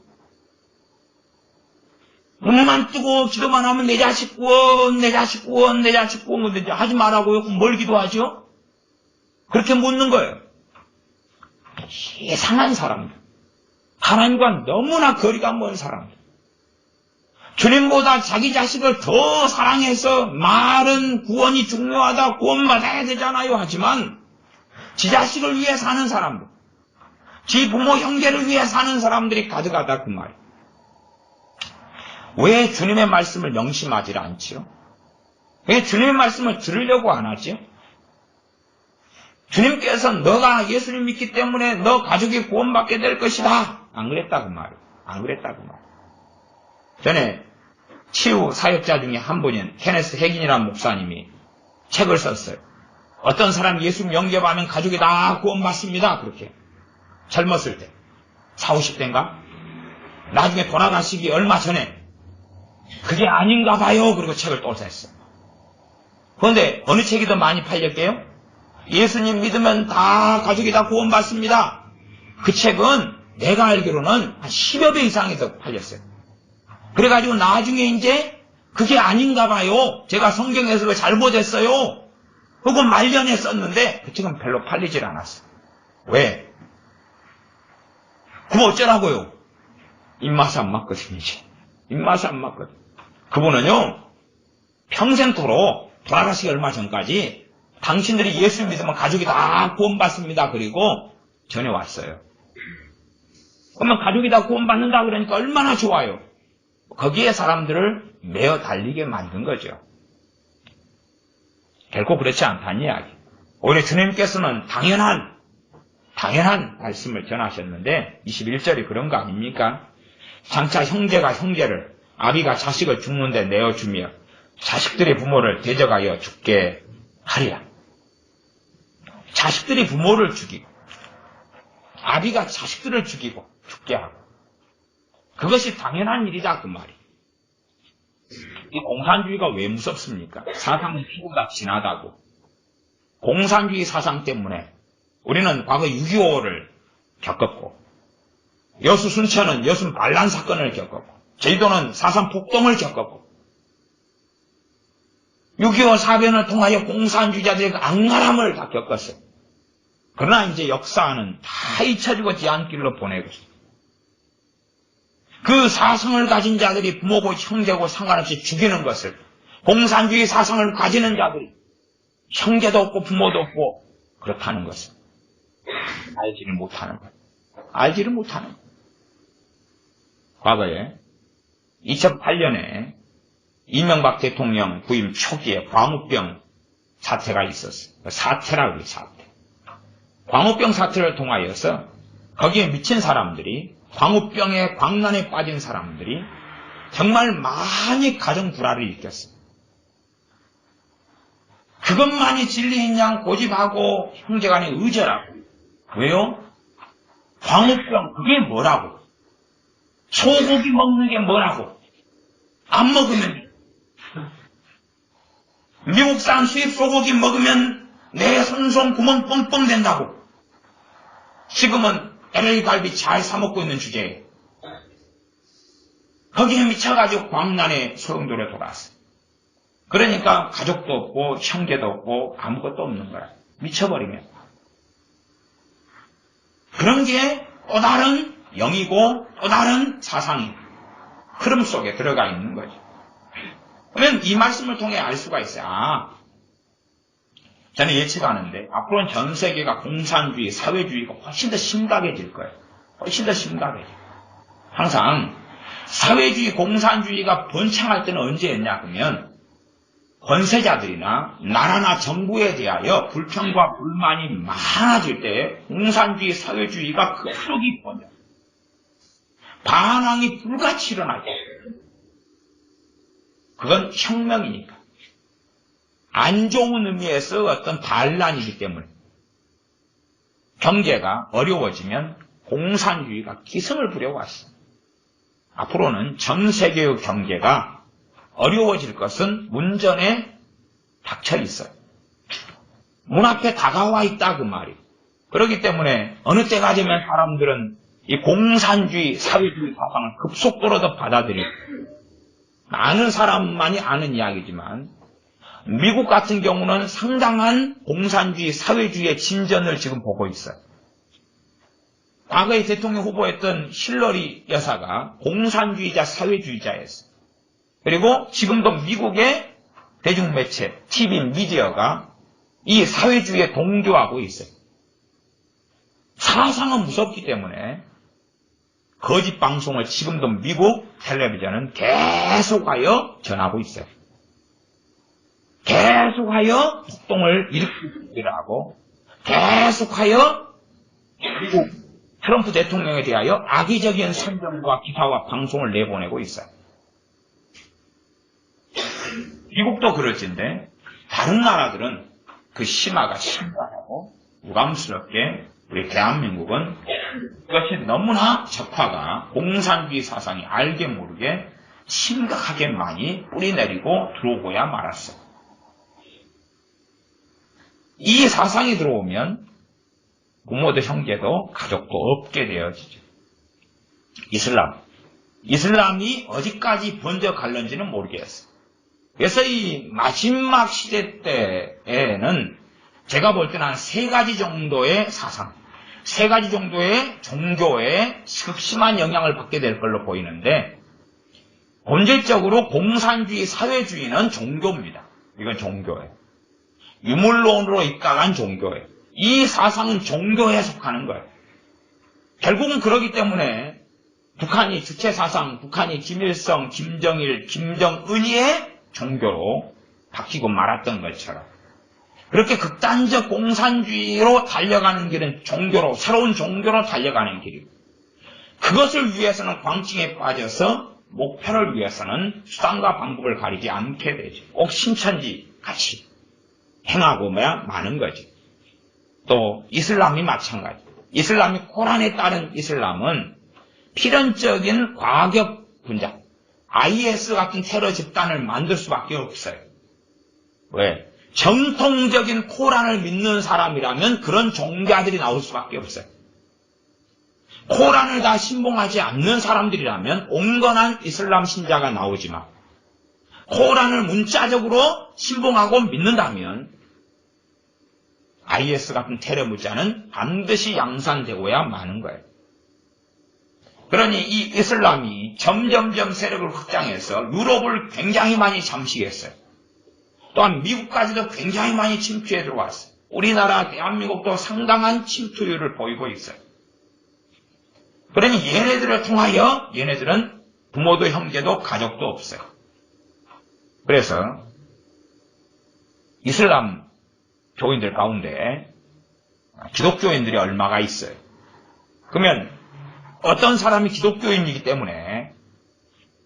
눈만 뜨고 기도만 하면 내 자식 구원, 내 자식 구원, 내 자식 구원 근데 하지 말라고요? 그럼 뭘 기도하죠? 그렇게 묻는 거예요. 이상한 사람들. 하나님과 너무나 거리가 먼 사람들. 주님보다 자기 자식을 더 사랑해서 말은 구원이 중요하다, 구원받아야 되잖아요 하지만 지 자식을 위해 사는 사람들, 지 부모 형제를 위해 사는 사람들이 가득하다 그 말이에요. 왜 주님의 말씀을 명심하지 않지요? 왜 주님의 말씀을 들으려고 안 하지요? 주님께서 너가 예수님 믿기 때문에 너 가족이 구원받게 될 것이다. 안 그랬다 그 말이에요. 안 그랬다 그 말이에요. 전에 치유 사역자 중에 한 분인 케네스 핵인이라는 목사님이 책을 썼어요. 어떤 사람이 예수님 영접하면 가족이 다 구원받습니다. 그렇게. 젊었을 때. 40, 50대인가? 나중에 돌아가시기 얼마 전에 그게 아닌가 봐요. 그리고 책을 또 냈어요. 그런데 어느 책이 더 많이 팔렸게요? 예수님 믿으면 다 가족이 다 구원받습니다. 그 책은 내가 알기로는 한 10여 배 이상이 더 팔렸어요. 그래가지고 나중에 이제 그게 아닌가 봐요. 제가 성경 해석을 잘못했어요. 그거 말년에 썼는데 그 책은 별로 팔리질 않았어요. 왜? 그럼 어쩌라고요? 입맛이 안 맞거든요. 이제. 입맛이 안 맞거든. 그분은요 평생토록 돌아가시기 얼마 전까지 당신들이 예수 믿으면 가족이 다 구원받습니다. 그리고 전해왔어요. 그러면 가족이 다 구원받는다 그러니까 얼마나 좋아요. 거기에 사람들을 매어 달리게 만든 거죠. 결코 그렇지 않다는 이야기. 오히려 주님께서는 당연한 말씀을 전하셨는데 21절이 그런 거 아닙니까? 장차 형제가 형제를, 아비가 자식을 죽는데 내어주며 자식들이 부모를 대적하여 죽게 하리라. 자식들이 부모를 죽이고 아비가 자식들을 죽이고 죽게 하고 그것이 당연한 일이다 그 말이. 이 공산주의가 왜 무섭습니까? 사상은 피부가 진하다고. 공산주의 사상 때문에 우리는 과거 6.25를 겪었고 여수 순천은 여순 반란 사건을 겪었고 제주도는 4.3 폭동을 겪었고 6.25 사변을 통하여 공산주의자들의 악랄함을 다 겪었어요. 그러나 이제 역사는 다 잊혀지고 뒤안길로 보내고 있어요. 그 사상을 가진 자들이 부모고 형제고 상관없이 죽이는 것을, 공산주의 사상을 가지는 자들이 형제도 없고 부모도 없고 그렇다는 것을 알지를 못하는 거예요. 알지를 못하는 거예요. 과거에 2008년에 이명박 대통령 부임 초기에 광우병 사태가 있었어요. 사태라고 해요. 사태. 광우병 사태를 통하여서 거기에 미친 사람들이, 광우병에 광난에 빠진 사람들이 정말 많이 가정 불화를 일으켰어요. 그것만이 진리인 양 고집하고 형제간에 의절하고. 왜요? 광우병 그게 뭐라고? 소고기 먹는 게 뭐라고? 안 먹으면 미국산 수입 소고기 먹으면 내 손손 구멍 뻥뻥 된다고. 지금은 LA 갈비 잘 사먹고 있는 주제에 거기에 미쳐가지고 광난에 소용돌이에 돌아왔어요. 그러니까 가족도 없고 형제도 없고 아무것도 없는 거야. 미쳐버리면. 그런 게 또 다른 영이고 또 다른 사상이 흐름 속에 들어가 있는 거죠. 그러면 이 말씀을 통해 알 수가 있어요. 저는 예측하는데 앞으로는 전 세계가 공산주의, 사회주의가 훨씬 더 심각해질 거예요. 훨씬 더 심각해져요. 항상 사회주의, 공산주의가 번창할 때는 언제였냐 그러면 권세자들이나 나라나 정부에 대하여 불평과 불만이 많아질 때 공산주의, 사회주의가 급속히 번져 반항이 불같이 일어날 때 그건 혁명이니까. 안 좋은 의미에서 어떤 반란이기 때문에 경제가 어려워지면 공산주의가 기승을 부려왔어. 앞으로는 전 세계의 경제가 어려워질 것은 문전에 닥쳐 있어요. 문 앞에 다가와 있다 그 말이에요. 그렇기 때문에 어느 때가 되면 사람들은 이 공산주의, 사회주의 사상을 급속도로 더 받아들이고 아는 사람만이 아는 이야기지만 미국 같은 경우는 상당한 공산주의, 사회주의의 진전을 지금 보고 있어요. 과거에 대통령 후보였던 힐러리 여사가 공산주의자, 사회주의자였어요. 그리고 지금도 미국의 대중매체, TV, 미디어가 이 사회주의에 동조하고 있어요. 사상은 무섭기 때문에 거짓 방송을 지금도 미국 텔레비전은 계속하여 전하고 있어요. 계속하여 폭동을 일으키기를 하고 계속하여 미국 트럼프 대통령에 대하여 악의적인 선전과 기사와 방송을 내보내고 있어요. 미국도 그럴진데 다른 나라들은 그 심화가 심각하고 유감스럽게 우리 대한민국은 그것이 너무나 적화가 공산주의 사상이 알게 모르게 심각하게 많이 뿌리내리고 들어오고야 말았어요. 이 사상이 들어오면 부모도 형제도 가족도 없게 되어지죠. 이슬람이 어디까지 번져갈는지는 모르겠어요. 그래서 이 마지막 시대 때에는 제가 볼 때는 한 3가지 정도의 사상, 3가지 정도의 종교에 극심한 영향을 받게 될 걸로 보이는데 본질적으로 공산주의, 사회주의는 종교입니다. 이건 종교예요. 유물론으로 입각한 종교예요. 이 사상은 종교에 속하는 거예요. 결국은 그러기 때문에 북한이 주체사상, 북한이 김일성, 김정일, 김정은이의 종교로 바뀌고 말았던 것처럼 그렇게 극단적 공산주의로 달려가는 길은 종교로, 새로운 종교로 달려가는 길이고 그것을 위해서는 광증에 빠져서 목표를 위해서는 수단과 방법을 가리지 않게 되죠. 꼭 신천지 같이 행하고 많은 거죠. 또 이슬람이 마찬가지. 이슬람이 코란에 따른 이슬람은 필연적인 과격 분자, IS 같은 테러 집단을 만들 수밖에 없어요. 왜? 정통적인 코란을 믿는 사람이라면 그런 종자들이 나올 수밖에 없어요. 코란을 다 신봉하지 않는 사람들이라면 온건한 이슬람 신자가 나오지만 코란을 문자적으로 신봉하고 믿는다면 IS 같은 테러 문자는 반드시 양산되고야 마는 거예요. 그러니 이 이슬람이 점점점 세력을 확장해서 유럽을 굉장히 많이 잠식했어요. 또한 미국까지도 굉장히 많이 침투해 들어왔어요. 우리나라 대한민국도 상당한 침투율을 보이고 있어요. 그러니 얘네들을 통하여 얘네들은 부모도 형제도 가족도 없어요. 그래서 이슬람 교인들 가운데 기독교인들이 얼마가 있어요. 그러면 어떤 사람이 기독교인이기 때문에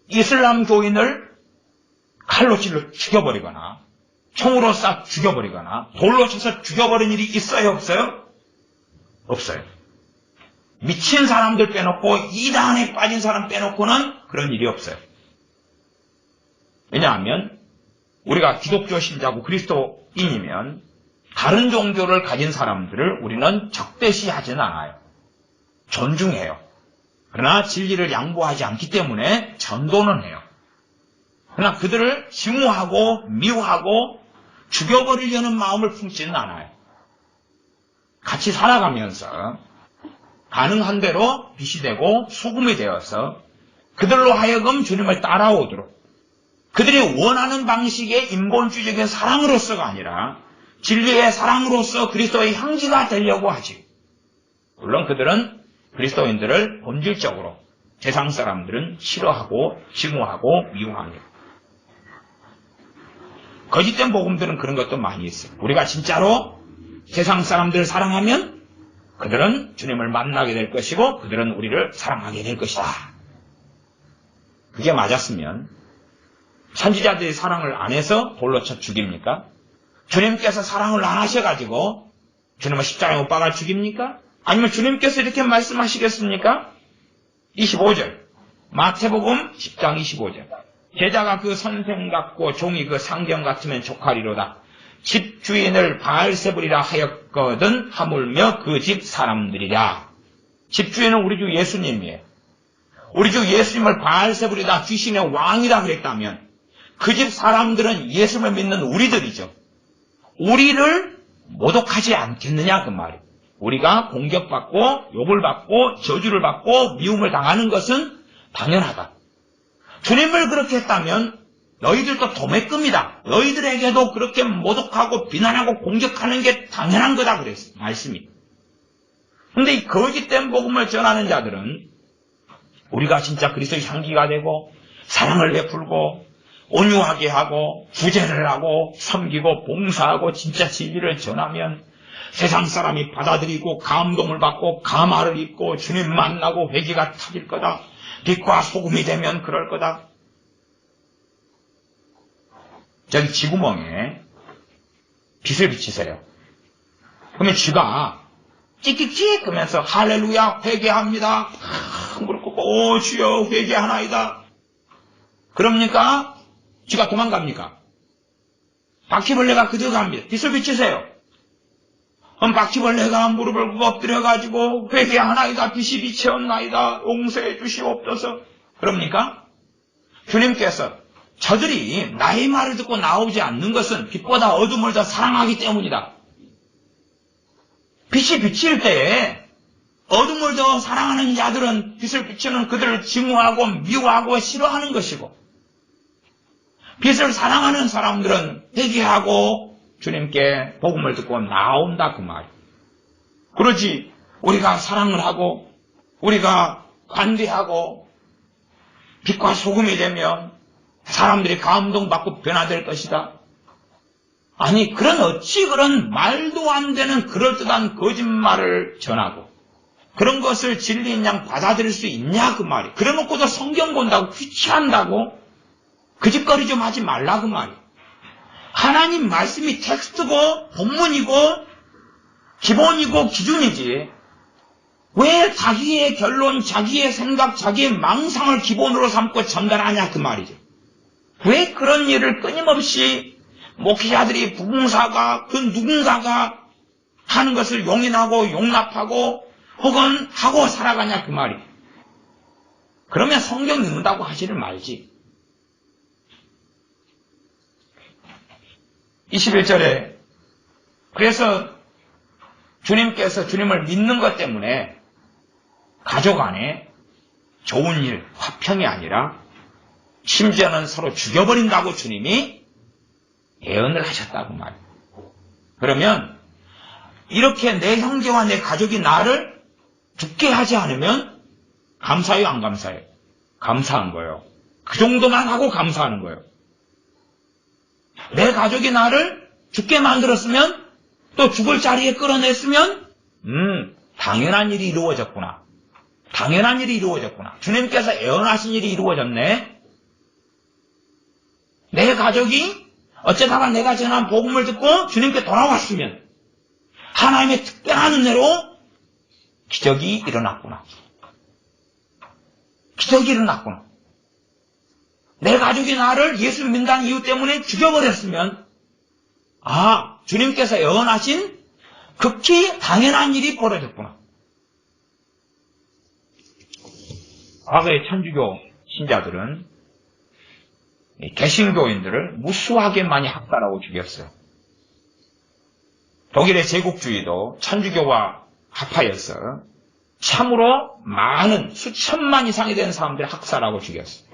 이슬람 교인을 칼로 찔러 죽여버리거나 총으로 싹 죽여버리거나 돌로 쳐서 죽여버린 일이 있어요? 없어요? 없어요. 미친 사람들 빼놓고 이단에 빠진 사람 빼놓고는 그런 일이 없어요. 왜냐하면 우리가 기독교 신자고 그리스도인이면 다른 종교를 가진 사람들을 우리는 적대시하지는 않아요. 존중해요. 그러나 진리를 양보하지 않기 때문에 전도는 해요. 그러나 그들을 증오하고 미워하고 죽여버리려는 마음을 품지는 않아요. 같이 살아가면서 가능한 대로 빛이 되고 소금이 되어서 그들로 하여금 주님을 따라오도록 그들이 원하는 방식의 인본주의적인 사랑으로서가 아니라 진리의 사랑으로서 그리스도의 향기가 되려고 하지. 물론 그들은 그리스도인들을 본질적으로 세상 사람들은 싫어하고 증오하고 미워합니다. 거짓된 복음들은 그런 것도 많이 있어요. 우리가 진짜로 세상 사람들을 사랑하면 그들은 주님을 만나게 될 것이고 그들은 우리를 사랑하게 될 것이다. 그게 맞았으면 선지자들이 사랑을 안 해서 돌로 쳐 죽입니까? 주님께서 사랑을 안 하셔가지고 주님을 십자가에 못 박아 죽입니까? 아니면 주님께서 이렇게 말씀하시겠습니까? 25절 마태복음 10장 25절 제자가 그 선생 같고 종이 그 상경 같으면 족하리로다. 집주인을 바알세불이라 하였거든 하물며 그 집 사람들이라. 집주인은 우리 주 예수님이에요. 우리 주 예수님을 바알세불이다 귀신의 왕이라 그랬다면 그 집 사람들은 예수를 믿는 우리들이죠. 우리를 모독하지 않겠느냐 그 말이에요. 우리가 공격받고 욕을 받고 저주를 받고 미움을 당하는 것은 당연하다. 주님을 그렇게 했다면 너희들도 도매급이다. 너희들에게도 그렇게 모독하고 비난하고 공격하는 게 당연한 거다 그랬어요. 말씀이. 그런데 이 거짓된 복음을 전하는 자들은 우리가 진짜 그리스도의 향기가 되고 사랑을 베풀고 온유하게 하고 구제를 하고 섬기고 봉사하고 진짜 진리를 전하면 세상 사람이 받아들이고 감동을 받고 감화를 입고 주님 만나고 회개가 터질 거다. 빛과 소금이 되면 그럴 거다. 저기 쥐구멍에 빛을 비치세요. 그러면 쥐가 찍찍찍 하면서 할렐루야 회개합니다. 무릎 꿇고 오 주여 회개하나이다. 그럽니까? 쥐가 도망갑니까? 바퀴벌레가 그저 갑니다. 빛을 비치세요. 그럼 바퀴벌레가 무릎을 꿇고 엎드려가지고 회개하나이다. 빛이 비치었나이다. 용서해 주시옵소서. 그럽니까? 주님께서 저들이 나의 말을 듣고 나오지 않는 것은 빛보다 어둠을 더 사랑하기 때문이다. 빛이 비칠 때에 어둠을 더 사랑하는 자들은 빛을 비추는 그들을 증오하고 미워하고 싫어하는 것이고 빛을 사랑하는 사람들은 회개하고 주님께 복음을 듣고 나온다 그 말이에요. 그러지 우리가 사랑을 하고 우리가 관대하고 빛과 소금이 되면 사람들이 감동받고 변화될 것이다. 아니 그런 말도 안 되는 그럴듯한 거짓말을 전하고 그런 것을 진리인 양 받아들일 수 있냐 그 말이에요. 그래놓고도 성경 본다고 귀치한다고 그 짓거리 좀 하지 말라 그 말이에요. 하나님 말씀이 텍스트고 본문이고 기본이고 기준이지 왜 자기의 결론, 자기의 생각, 자기의 망상을 기본으로 삼고 전달하냐 그 말이죠. 왜 그런 일을 끊임없이 목회자들이 부흥사가 그 누군가가 하는 것을 용인하고 용납하고 혹은 하고 살아가냐 그 말이에요. 그러면 성경 읽는다고 하지를 말지. 21절에 그래서 주님께서 주님을 믿는 것 때문에 가족 안에 좋은 일, 화평이 아니라 심지어는 서로 죽여버린다고 주님이 예언을 하셨다고 말이에요. 그러면 이렇게 내 형제와 내 가족이 나를 죽게 하지 않으면 감사해요, 안 감사해요? 감사한 거예요. 그 정도만 하고 감사하는 거예요. 내 가족이 나를 죽게 만들었으면 또 죽을 자리에 끌어냈으면 당연한 일이 이루어졌구나. 당연한 일이 이루어졌구나. 주님께서 예언하신 일이 이루어졌네. 내 가족이 어쩌다가 내가 전한 복음을 듣고 주님께 돌아왔으면 하나님의 특별한 은혜로 기적이 일어났구나. 기적이 일어났구나. 내 가족이 나를 예수 믿는다는 이유 때문에 죽여버렸으면 주님께서 예언하신 극히 당연한 일이 벌어졌구나. 과거의 천주교 신자들은 개신교인들을 무수하게 많이 학살하고 죽였어요. 독일의 제국주의도 천주교와 합하여서 참으로 많은 수천만 이상이 되는 사람들을 학살하고 죽였어요.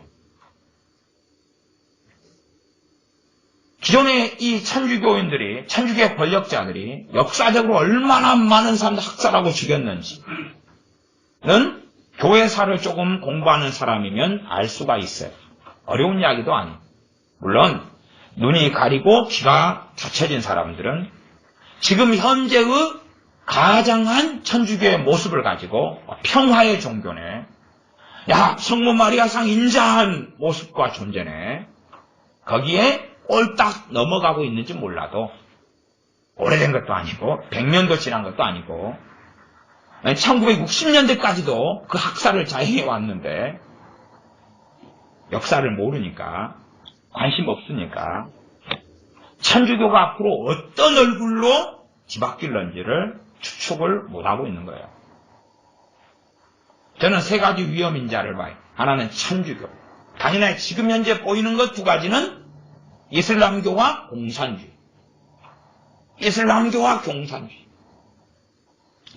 기존의 이 천주교인들이, 천주교의 권력자들이 역사적으로 얼마나 많은 사람들 학살하고 죽였는지는 교회사를 조금 공부하는 사람이면 알 수가 있어요. 어려운 이야기도 아니에요. 물론 눈이 가리고 귀가 닫혀진 사람들은 지금 현재의 가장한 천주교의 모습을 가지고 평화의 종교네, 야 성모 마리아상 인자한 모습과 존재네, 거기에 꼴딱 넘어가고 있는지 몰라도, 오래된 것도 아니고 100년도 지난 것도 아니고 1960년대까지도 그 학살을 자행해 왔는데 역사를 모르니까, 관심 없으니까 천주교가 앞으로 어떤 얼굴로 뒤바뀔런지를 추측을 못하고 있는 거예요. 저는 세 가지 위험인자를 봐요. 하나는 천주교. 당연히 지금 현재 보이는 것 두 가지는 이슬람교와 공산주의. 이슬람교와 공산주의.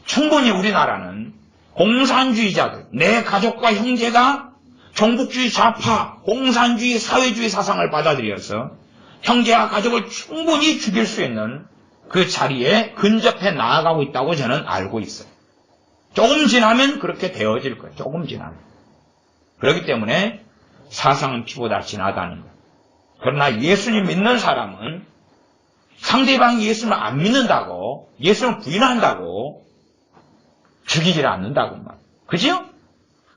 충분히 우리나라는 공산주의자들, 내 가족과 형제가 종북주의 좌파, 공산주의, 사회주의 사상을 받아들여서 형제와 가족을 충분히 죽일 수 있는 그 자리에 근접해 나아가고 있다고 저는 알고 있어요. 조금 지나면 그렇게 되어질 거예요. 조금 지나면. 그렇기 때문에 사상은 피보다 진하다는 거예요. 그러나 예수님 믿는 사람은 상대방이 예수님을 안 믿는다고, 예수님을 부인한다고 죽이질 않는다고 말이에요. 그죠?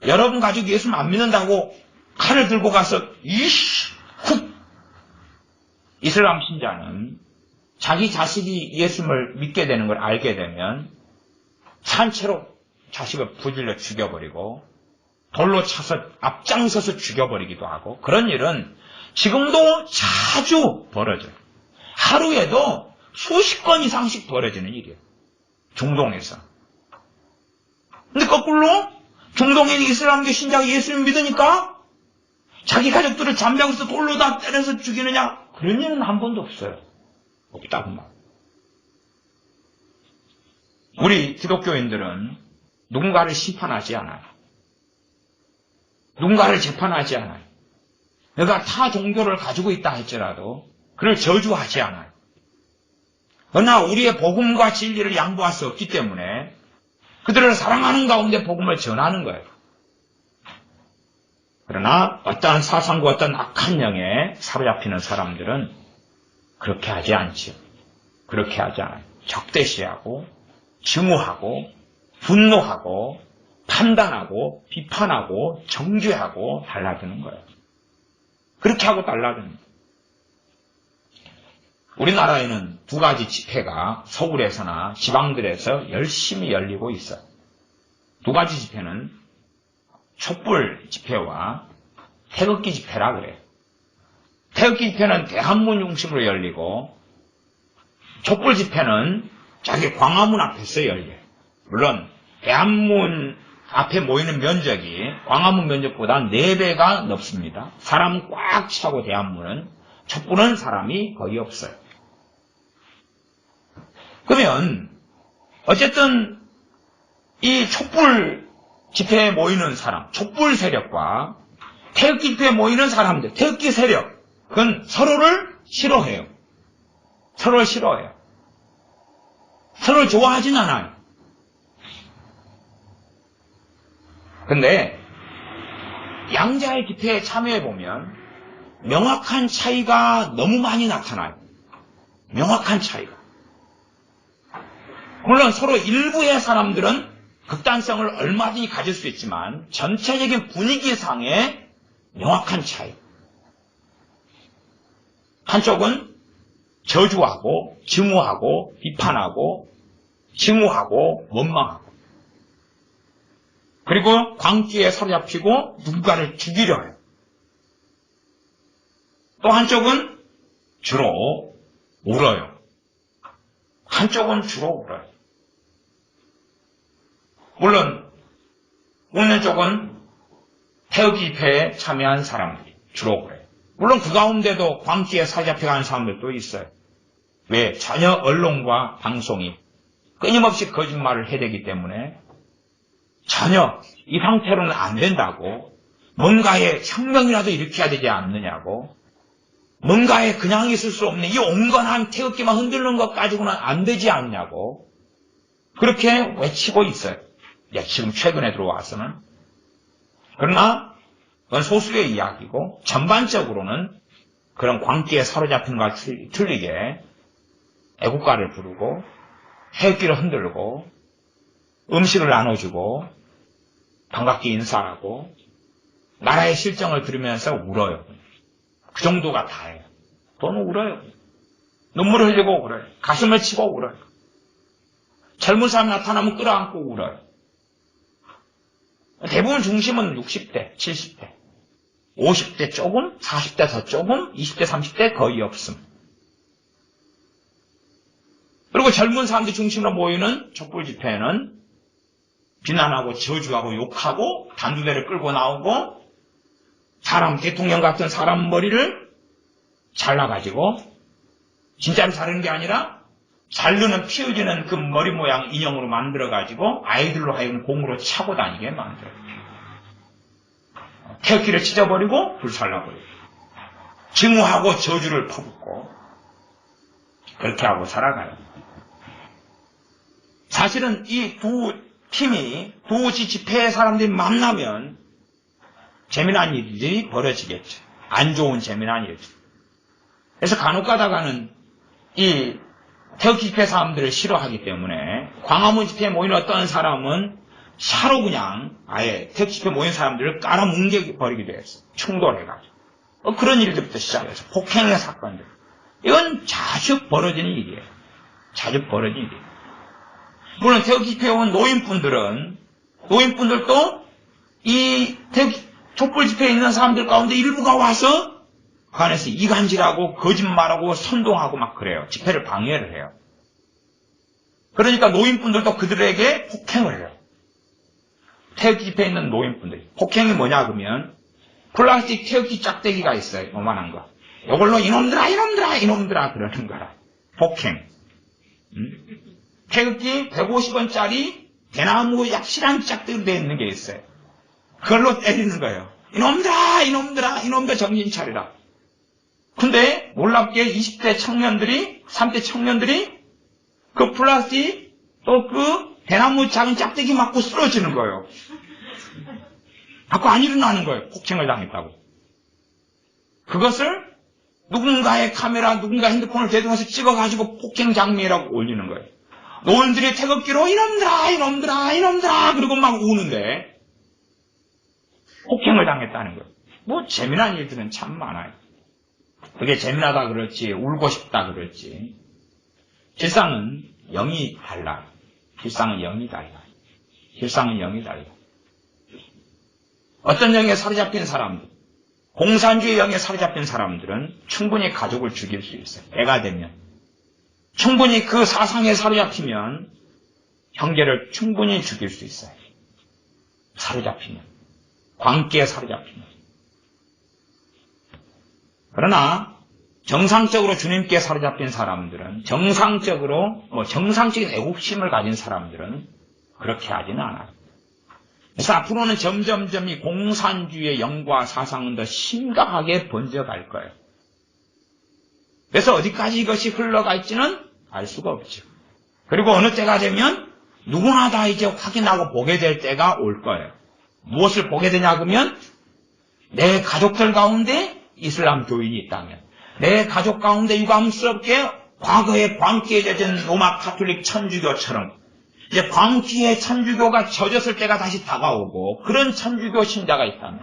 여러분 가족이 예수님을 안 믿는다고 칼을 들고 가서 훅! 이슬람 신자는 자기 자식이 예수님을 믿게 되는 걸 알게 되면 산채로 자식을 부질러 죽여버리고 돌로 차서 앞장서서 죽여버리기도 하고, 그런 일은 지금도 자주 벌어져요. 하루에도 수십 건 이상씩 벌어지는 일이에요. 중동에서. 근데 거꾸로 중동에 이슬람교 신자가 예수님 믿으니까 자기 가족들을 잠자고서 돌로 다 때려서 죽이느냐? 그런 일은 한 번도 없어요. 없다고 말. 우리 기독교인들은 누군가를 심판하지 않아요. 누군가를 재판하지 않아요. 내가 타 종교를 가지고 있다 할지라도 그를 저주하지 않아요. 그러나 우리의 복음과 진리를 양보할 수 없기 때문에 그들을 사랑하는 가운데 복음을 전하는 거예요. 그러나 어떠한 사상과 어떤 악한 영에 사로잡히는 사람들은 그렇게 하지 않지요. 그렇게 하지 않아요. 적대시하고 증오하고 분노하고 판단하고 비판하고 정죄하고 달라드는 거예요. 그렇게 하고 달라드는 거예요. 우리나라에는 두 가지 집회가 서울에서나 지방들에서 열심히 열리고 있어요. 두 가지 집회는 촛불 집회와 태극기 집회라 그래요. 태극기 집회는 대한문 중심으로 열리고 촛불 집회는 자기 광화문 앞에서 열려요. 물론 대한문 앞에 모이는 면적이 광화문 면적보다 4배가 넓습니다. 사람 꽉 차고 대한문은, 촛불은 사람이 거의 없어요. 그러면 어쨌든 이 촛불 집회에 모이는 사람, 촛불 세력과 태극기 집회에 모이는 사람들, 태극기 세력은 서로를 싫어해요. 서로를 싫어해요. 서로를 좋아하진 않아요. 근데 양자의 집회에 참여해보면 명확한 차이가 너무 많이 나타나요. 명확한 차이가. 물론 서로 일부의 사람들은 극단성을 얼마든지 가질 수 있지만 전체적인 분위기상의 명확한 차이. 한쪽은 저주하고 증오하고 비판하고 증오하고 원망하고, 그리고 광기에 사로잡히고 누군가를 죽이려 해요. 또 한쪽은 주로 울어요. 한쪽은 주로 울어요. 물론 우는 쪽은 태극기 집회에 참여한 사람들이 주로 그래요. 물론 그 가운데도 광기에 사로잡혀가는 사람들도 있어요. 왜? 전혀 언론과 방송이 끊임없이 거짓말을 해대기 때문에 전혀 이 상태로는 안 된다고, 뭔가의 혁명이라도 일으켜야 되지 않느냐고, 뭔가에 그냥 있을 수 없는 이 온건한 태극기만 흔들는 것 가지고는 안 되지 않냐고 그렇게 외치고 있어요. 지금 최근에 들어와서는. 그러나 그건 소수의 이야기고 전반적으로는 그런 광기에 사로잡힌 것과 틀리게 애국가를 부르고 태극기를 흔들고 음식을 나눠주고 반갑게 인사하고 나라의 실정을 들으면서 울어요. 그 정도가 다예요. 또는 울어요. 눈물을 흘리고 울어요. 가슴을 치고 울어요. 젊은 사람 나타나면 끌어안고 울어요. 대부분 중심은 60대, 70대, 50대 조금, 40대 더 조금, 20대, 30대 거의 없음. 그리고 젊은 사람들 중심으로 모이는 촛불 집회는 비난하고 저주하고 욕하고 단두대를 끌고 나오고 사람, 대통령 같은 사람 머리를 잘라가지고 진짜로 자르는 게 아니라 자르는 피어지는 그 머리 모양 인형으로 만들어가지고 아이들로 하여금 공으로 차고 다니게 만들어요. 태극기를 찢어버리고 불살라버리고 증오하고 저주를 퍼붓고 그렇게 하고 살아가요. 사실은 이 두 팀이 두 집회의 사람들이 만나면 재미난 일들이 벌어지겠죠. 안 좋은 재미난 일들. 그래서 간혹 가다가는 이 태극기 집회 사람들을 싫어하기 때문에 광화문 집회에 모인 어떤 사람은 차로 그냥 아예 태극기 집회에 모인 사람들을 깔아뭉개버리기도 했어요. 충돌해가지고. 그런 일들부터 시작해서 폭행의 사건들. 이건 자주 벌어지는 일이에요. 자주 벌어지는 일이에요. 물론 태극기 집회에 온 노인분들도 이 촛불 집회에 있는 사람들 가운데 일부가 와서 그 안에서 이간질하고 거짓말하고 선동하고 막 그래요. 집회를 방해를 해요. 그러니까 노인분들도 그들에게 폭행을 해요. 태극기 집회에 있는 노인분들이. 폭행이 뭐냐 그러면 플라스틱 태극기 짝대기가 있어요. 요만한 거. 이걸로 이놈들아 그러는 거라. 폭행. 태극기 150원짜리 대나무 약실한 짝대기로 되어 있는 게 있어요. 그걸로 때리는 거예요. 이놈들아 정신 차리라. 근데 놀랍게 20대 청년들이 30대 청년들이 그 플라스틱 또 그 대나무 작은 짝대기 맞고 쓰러지는 거예요. 자꾸 안 일어나는 거예요. 폭행을 당했다고. 그것을 누군가의 카메라, 누군가 핸드폰을 대동해서 찍어가지고 폭행 장면이라고 올리는 거예요. 노인들이 태극기로 이놈들아 그러고 막 우는데 폭행을 당했다는 거예요. 뭐 재미난 일들은 참 많아요. 그게 재미나다 그럴지 울고 싶다 그럴지 실상은 영이 달라. 실상은 영이 달라. 어떤 영에 사로잡힌 사람들, 공산주의 영에 사로잡힌 사람들은 충분히 가족을 죽일 수 있어요. 애가 되면. 충분히 그 사상에 사로잡히면 형제를 충분히 죽일 수 있어요. 사로잡히면. 광기에 사로잡히면. 그러나 정상적으로 주님께 사로잡힌 사람들은 정상적인 애국심을 가진 사람들은 그렇게 하지는 않아요. 그래서 앞으로는 점점점 이 공산주의의 영과 사상은 더 심각하게 번져갈 거예요. 그래서 어디까지 이것이 흘러갈지는 알 수가 없죠. 그리고 어느 때가 되면 누구나 다 이제 확인하고 보게 될 때가 올 거예요. 무엇을 보게 되냐 그러면 내 가족들 가운데 이슬람 교인이 있다면 내 가족 가운데 유감스럽게 과거에 광기에 젖은 로마 카톨릭 천주교처럼 이제 광기의 천주교가 젖었을 때가 다시 다가오고 그런 천주교 신자가 있다면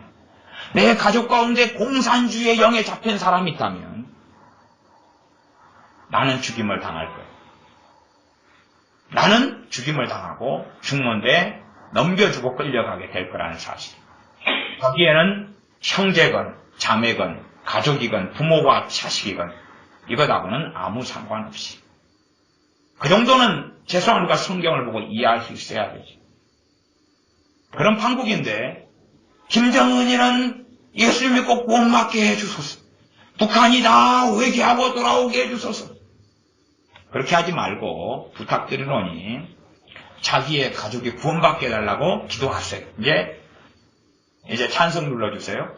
내 가족 가운데 공산주의의 영에 잡힌 사람이 있다면 나는 죽임을 당할 거예요. 나는 죽임을 당하고 죽는데 넘겨주고 끌려가게 될 거라는 사실. 거기에는 형제건 자매건 가족이건 부모와 자식이건 이것하고는 아무 상관없이 그 정도는 최소한 우리가 성경을 보고 이해할 수 있어야 되죠. 그런 판국인데 김정은이는 예수 믿고 구원받게 해주소서. 북한이 다 회개하고 돌아오게 해주소서. 그렇게 하지 말고 부탁드리노니 자기의 가족이 구원받게 해달라고 기도하세요. 이제 찬성 눌러주세요.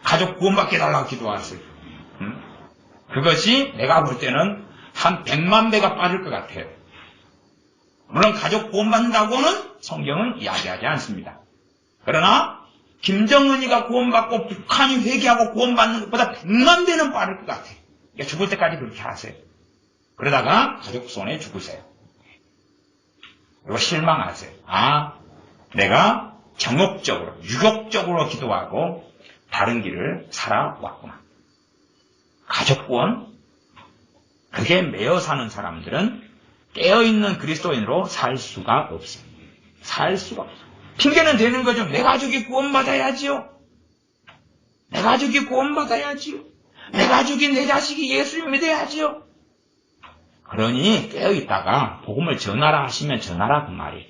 가족 구원받게 해달라고 기도하세요. 그것이 내가 볼 때는 한 100만 배가 빠질 것 같아요. 물론 가족 구원받는다고는 성경은 이야기하지 않습니다. 그러나 김정은이가 구원받고 북한이 회개하고 구원받는 것보다 100만 배는 빠를 것 같아요. 그러니까 죽을 때까지 그렇게 하세요. 그러다가 가족 손에 죽으세요. 그리고 실망하세요. 내가 정욕적으로, 유욕적으로 기도하고 다른 길을 살아왔구나. 가족 구원? 그게 매여 사는 사람들은 깨어있는 그리스도인으로 살 수가 없어요. 살 수가 없어요. 핑계는 되는 거죠. 내 가족이 구원받아야지요. 내 가족이 구원받아야지요. 내 가족이 내 자식이 예수를 믿어야지요. 그러니 깨어있다가 복음을 전하라 하시면 전하라 그 말이에요.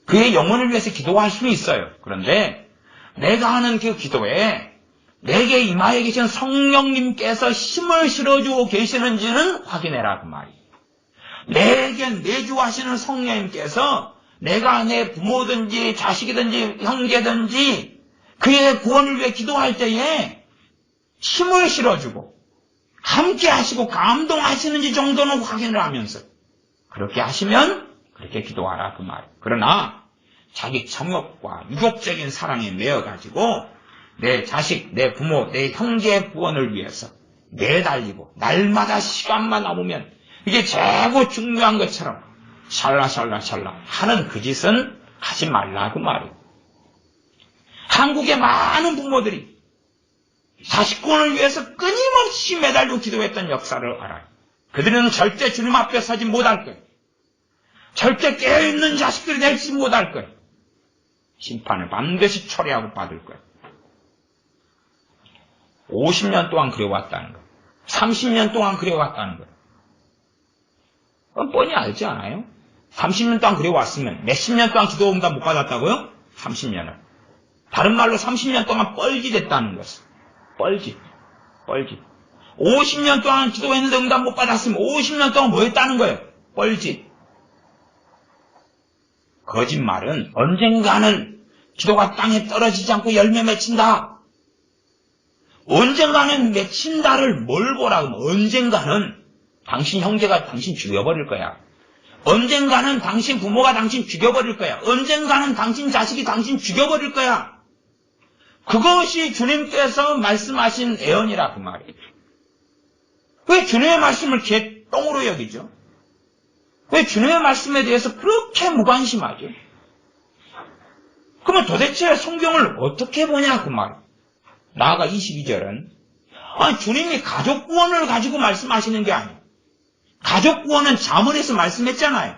그의 영혼을 위해서 기도할 수는 있어요. 그런데 내가 하는 그 기도에 내게 임하여 계신 성령님께서 힘을 실어주고 계시는지는 확인해라 그 말이에요. 내게 내주하시는 성령님께서 내가 내 부모든지 자식이든지 형제든지 그의 구원을 위해 기도할 때에 힘을 실어주고 함께 하시고 감동하시는지 정도는 확인을 하면서 그렇게 하시면 그렇게 기도하라 그 말이에요. 그러나 자기 정욕과 유욕적인 사랑에 매여가지고 내 자식, 내 부모, 내 형제의 구원을 위해서 매달리고 날마다 시간만 남으면 이게 최고 중요한 것처럼 샬라샬라 하는 그 짓은 하지 말라 그 말이에요. 한국의 많은 부모들이 자식 구원을 위해서 끊임없이 매달리고 기도했던 역사를 알아요. 그들은 절대 주님 앞에 서지 못할 거예요. 절대 깨어있는 자식들이 될지 못할 거예요. 심판을 반드시 초래하고 받을 거예요. 50년 동안 그래왔다는 거예요. 30년 동안 그래왔다는 거예요. 그건 뻔히 알지 않아요? 30년 동안 그래왔으면 몇십 년 동안 기도 응답 못 받았다고요? 30년을. 다른 말로 30년 동안 뻘짓했다는 것을. 뻘짓. 50년 동안 기도했는데 응답 못 받았으면 50년 동안 뭐 했다는 거예요? 뻘짓. 거짓말은 언젠가는 기도가 땅에 떨어지지 않고 열매 맺힌다. 언젠가는 맺힌다를 뭘 보라 그러면 언젠가는 당신 형제가 당신 죽여버릴 거야. 언젠가는 당신 부모가 당신 죽여버릴 거야. 언젠가는 당신 자식이 당신 죽여버릴 거야. 그것이 주님께서 말씀하신 애언이라 그 말이에요. 왜 주님의 말씀을 개똥으로 여기죠? 왜 주님의 말씀에 대해서 그렇게 무관심하죠? 그러면 도대체 성경을 어떻게 보냐 그 말이에요. 나아가 22절은 주님이 가족 구원을 가지고 말씀하시는 게 아니에요. 가족 구원은 잠언에서 말씀했잖아요.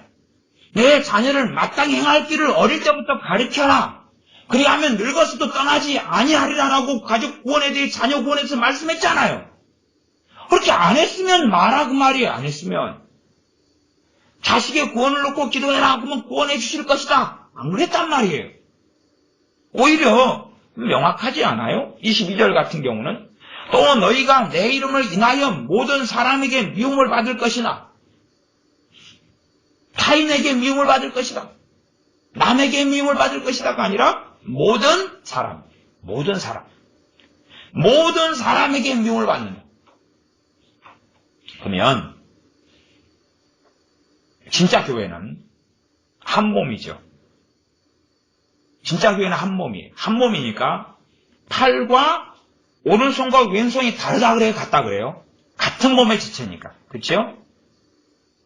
내 자녀를 마땅히 행할 길을 어릴 때부터 가르쳐라. 그리하면 늙어서도 떠나지 아니하리라라고 가족 구원에 대해 자녀 구원에 대해서 말씀했잖아요. 그렇게 안 했으면 말아 그 말이에요. 안 했으면 자식의 구원을 놓고 기도해라 그러면 구원해 주실 것이다. 안 그랬단 말이에요. 오히려 명확하지 않아요? 22절 같은 경우는 또 너희가 내 이름을 인하여 모든 사람에게 미움을 받을 것이나 타인에게 미움을 받을 것이다. 남에게 미움을 받을 것이다가 아니라 모든 사람에게 미움을 받는다. 그러면 진짜 교회는 한 몸이죠. 진짜 교회는 한 몸이에요. 한 몸이니까 팔과 오른손과 왼손이 다르다 그래요? 같다 그래요? 같은 몸의 지체니까. 그렇죠?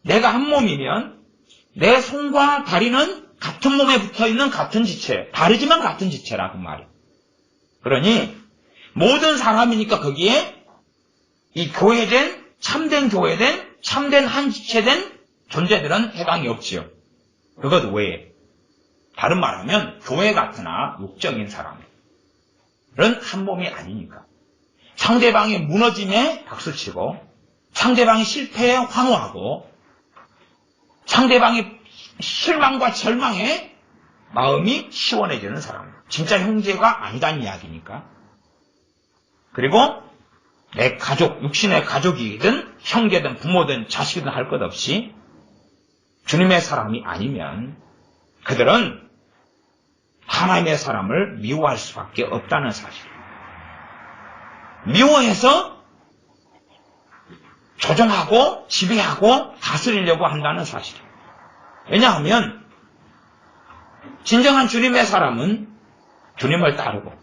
내가 한 몸이면 내 손과 다리는 같은 몸에 붙어있는 같은 지체. 다르지만 같은 지체라 그 말이에요. 그러니 모든 사람이니까 거기에 이 교회된 참된 교회된 참된 한 지체된 존재들은 해당이 없지요. 그것 외에 다른 말하면 교회 같으나 육적인 사람들은 한 몸이 아니니까 상대방이 무너짐에 박수치고 상대방이 실패에 환호하고 상대방이 실망과 절망에 마음이 시원해지는 사람. 진짜 형제가 아니다는 이야기니까. 그리고 내 가족, 육신의 가족이든 형제든 부모든 자식이든 할 것 없이 주님의 사람이 아니면 그들은 하나님의 사람을 미워할 수밖에 없다는 사실. 미워해서 조종하고 지배하고 다스리려고 한다는 사실. 왜냐하면 진정한 주님의 사람은 주님을 따르고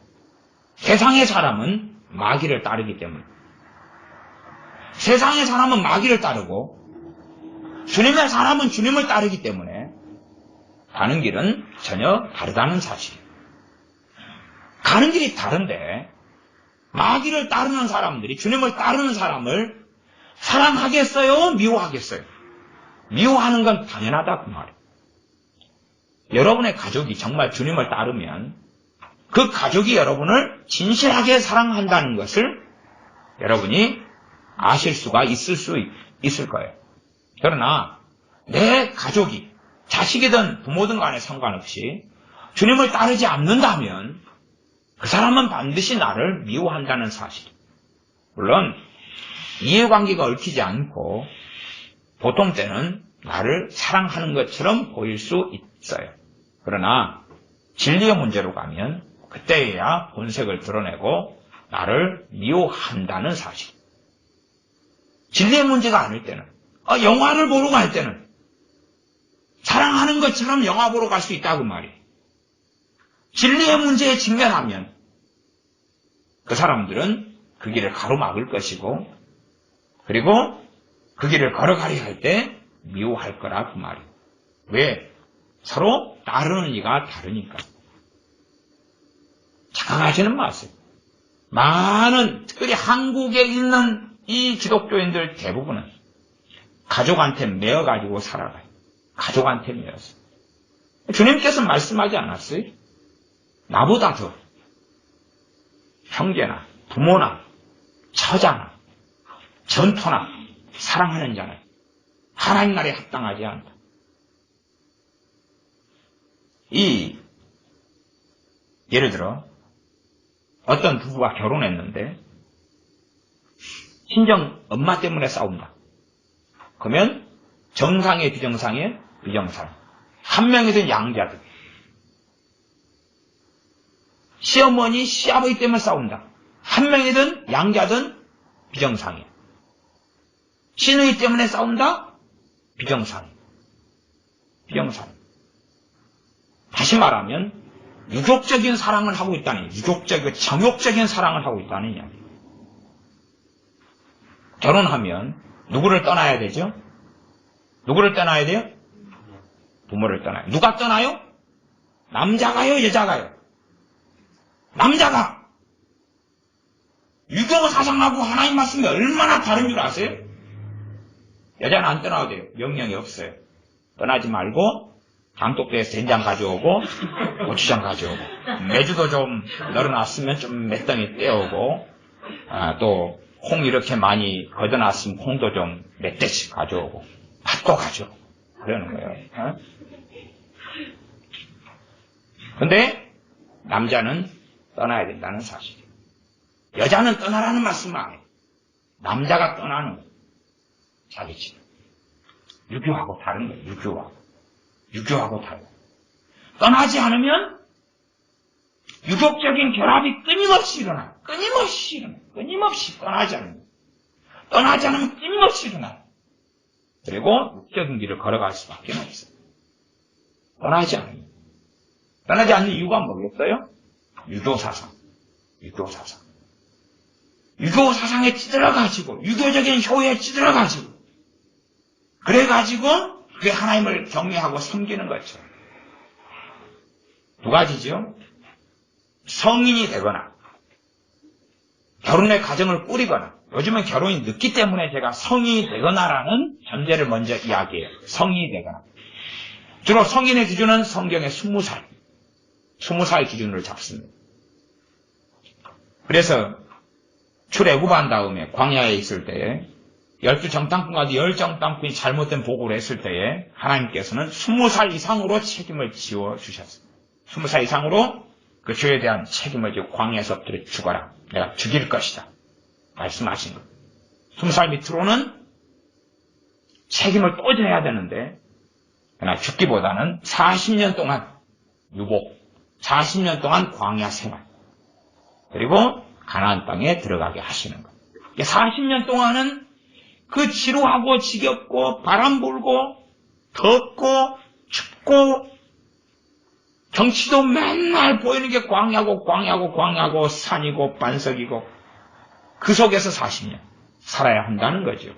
세상의 사람은 마귀를 따르기 때문에 세상의 사람은 마귀를 따르고 주님의 사람은 주님을 따르기 때문에 가는 길은 전혀 다르다는 사실. 가는 길이 다른데 마귀를 따르는 사람들이 주님을 따르는 사람을 사랑하겠어요? 미워하겠어요? 미워하는 건 당연하다 그 말이에요. 여러분의 가족이 정말 주님을 따르면 그 가족이 여러분을 진실하게 사랑한다는 것을 여러분이 아실 수가 있을 거예요. 그러나 내 가족이 자식이든 부모든 간에 상관없이 주님을 따르지 않는다면 그 사람은 반드시 나를 미워한다는 사실. 물론 이해관계가 얽히지 않고 보통 때는 나를 사랑하는 것처럼 보일 수 있어요. 그러나 진리의 문제로 가면 그때야 본색을 드러내고 나를 미워한다는 사실. 진리의 문제가 아닐 때는 영화를 보러 갈 때는 사랑하는 것처럼 영화 보러 갈 수 있다고 말이에요. 진리의 문제에 직면하면 그 사람들은 그 길을 가로막을 것이고 그리고 그 길을 걸어가려 할 때 미워할 거라 그 말이에요. 왜? 서로 따르는 이가 다르니까. 착각하지는 마세요. 많은 특별히 한국에 있는 이 기독교인들 대부분은 가족한테 매어가지고 살아가요. 가족한테 매어서. 주님께서 말씀하지 않았어요? 나보다 더 형제나 부모나 처자나 전토나 사랑하는 자는 하나님 나라에 합당하지 않다. 예를 들어 어떤 부부가 결혼했는데 친정 엄마 때문에 싸운다. 그러면 정상의 비정상의 비정상. 한 명이든 양자든. 시어머니, 시아버지 때문에 싸운다. 한 명이든 양자든 비정상이야. 시누이 때문에 싸운다? 비정상. 비정상. 다시 말하면 유족적인 사랑을 하고 있다는 정욕적인 사랑을 하고 있다는 이야기. 결혼하면 누구를 떠나야 되죠? 누구를 떠나야 돼요? 부모를 떠나요. 누가 떠나요? 남자가요? 여자가요? 남자가. 유교 사상하고 하나님 말씀이 얼마나 다른 줄 아세요? 여자는 안 떠나도 돼요. 명령이 없어요. 떠나지 말고 장독대에서 된장 가져오고 고추장 가져오고 매주도 좀 널어놨으면 좀 몇 덩이 떼오고 또 콩 이렇게 많이 걷어놨으면 콩도 좀 몇 대씩 가져오고 팥도 가져오고 그러는 거예요. 근데 남자는 떠나야 된다는 사실이에요. 여자는 떠나라는 말씀을 안 해요. 남자가 떠나는 거예요. 자기 집. 유교하고 다른 거예요. 유교하고 다른 거예요. 떠나지 않으면 유족적인 결합이 끊임없이 일어나요. 끊임없이 떠나지 않으면. 떠나지 않으면 끊임없이 일어나요. 그리고 육적인 길을 걸어갈 수밖에 없어요. 떠나지 않으면. 떠나지 않는 이유가 뭐겠어요? 유교사상. 유교사상에 찌들어가지고, 유교적인 효에 찌들어가지고, 그래가지고, 그게 하나님을 경외하고 섬기는 거죠. 두 가지죠. 성인이 되거나, 결혼의 가정을 꾸리거나, 요즘은 결혼이 늦기 때문에 제가 성인이 되거나라는 전제를 먼저 이야기해요. 성인이 되거나. 주로 성인의 기준은 성경의 20살. 20살 기준으로 잡습니다. 그래서 출애굽한 다음에 광야에 있을 때에 12정탐꾼 가운데 10정탐꾼이 잘못된 보고를 했을 때에 하나님께서는 20살 이상으로 책임을 지어주셨습니다. 20살 이상으로 그 죄에 대한 책임을 지고 광야에서 엎드려 죽어라. 내가 죽일 것이다. 말씀하신 것. 20살 밑으로는 책임을 또 져야 되는데 그러나 죽기보다는 40년 동안 유복, 40년 동안 광야 생활, 그리고 가나안 땅에 들어가게 하시는 거예요. 40년 동안은 그 지루하고 지겹고 바람 불고 덥고 춥고 경치도 맨날 보이는 게 광야고 산이고 반석이고 그 속에서 40년 살아야 한다는 거죠.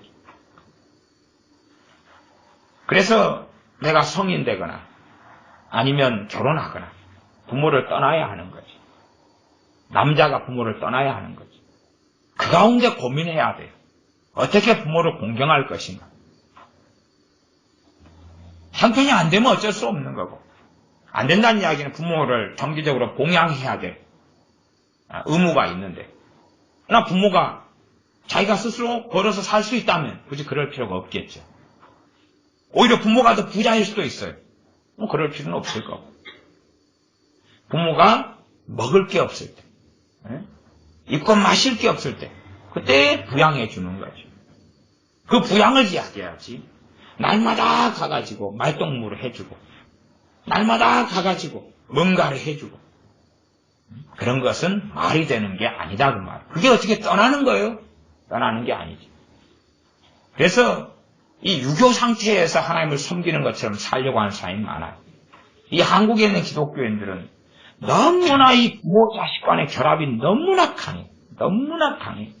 그래서 내가 성인 되거나 아니면 결혼하거나 부모를 떠나야 하는 거지. 남자가 부모를 떠나야 하는 거지. 그 가운데 고민해야 돼요. 어떻게 부모를 공경할 것인가. 형편이 안 되면 어쩔 수 없는 거고, 안 된다는 이야기는 부모를 정기적으로 봉양해야 될 의무가 있는데, 그러나 부모가 자기가 스스로 벌어서 살 수 있다면 굳이 그럴 필요가 없겠죠. 오히려 부모가 더 부자일 수도 있어요. 뭐 그럴 필요는 없을 거고. 부모가 먹을 게 없을 때, 입고 마실 게 없을 때, 그때 부양해 주는 거죠. 그 부양을 이야기해야지. 날마다 가가지고 말동무를 해주고, 날마다 가가지고 뭔가를 해주고, 그런 것은 말이 되는 게 아니다 그 말. 그게 어떻게 떠나는 거예요? 떠나는 게 아니지. 그래서 이 유교 상태에서 하나님을 섬기는 것처럼 살려고 하는 사람이 많아요. 이 한국에 있는 기독교인들은 너무나 이 부모 자식 간의 결합이 너무나 강해. 너무나 강해.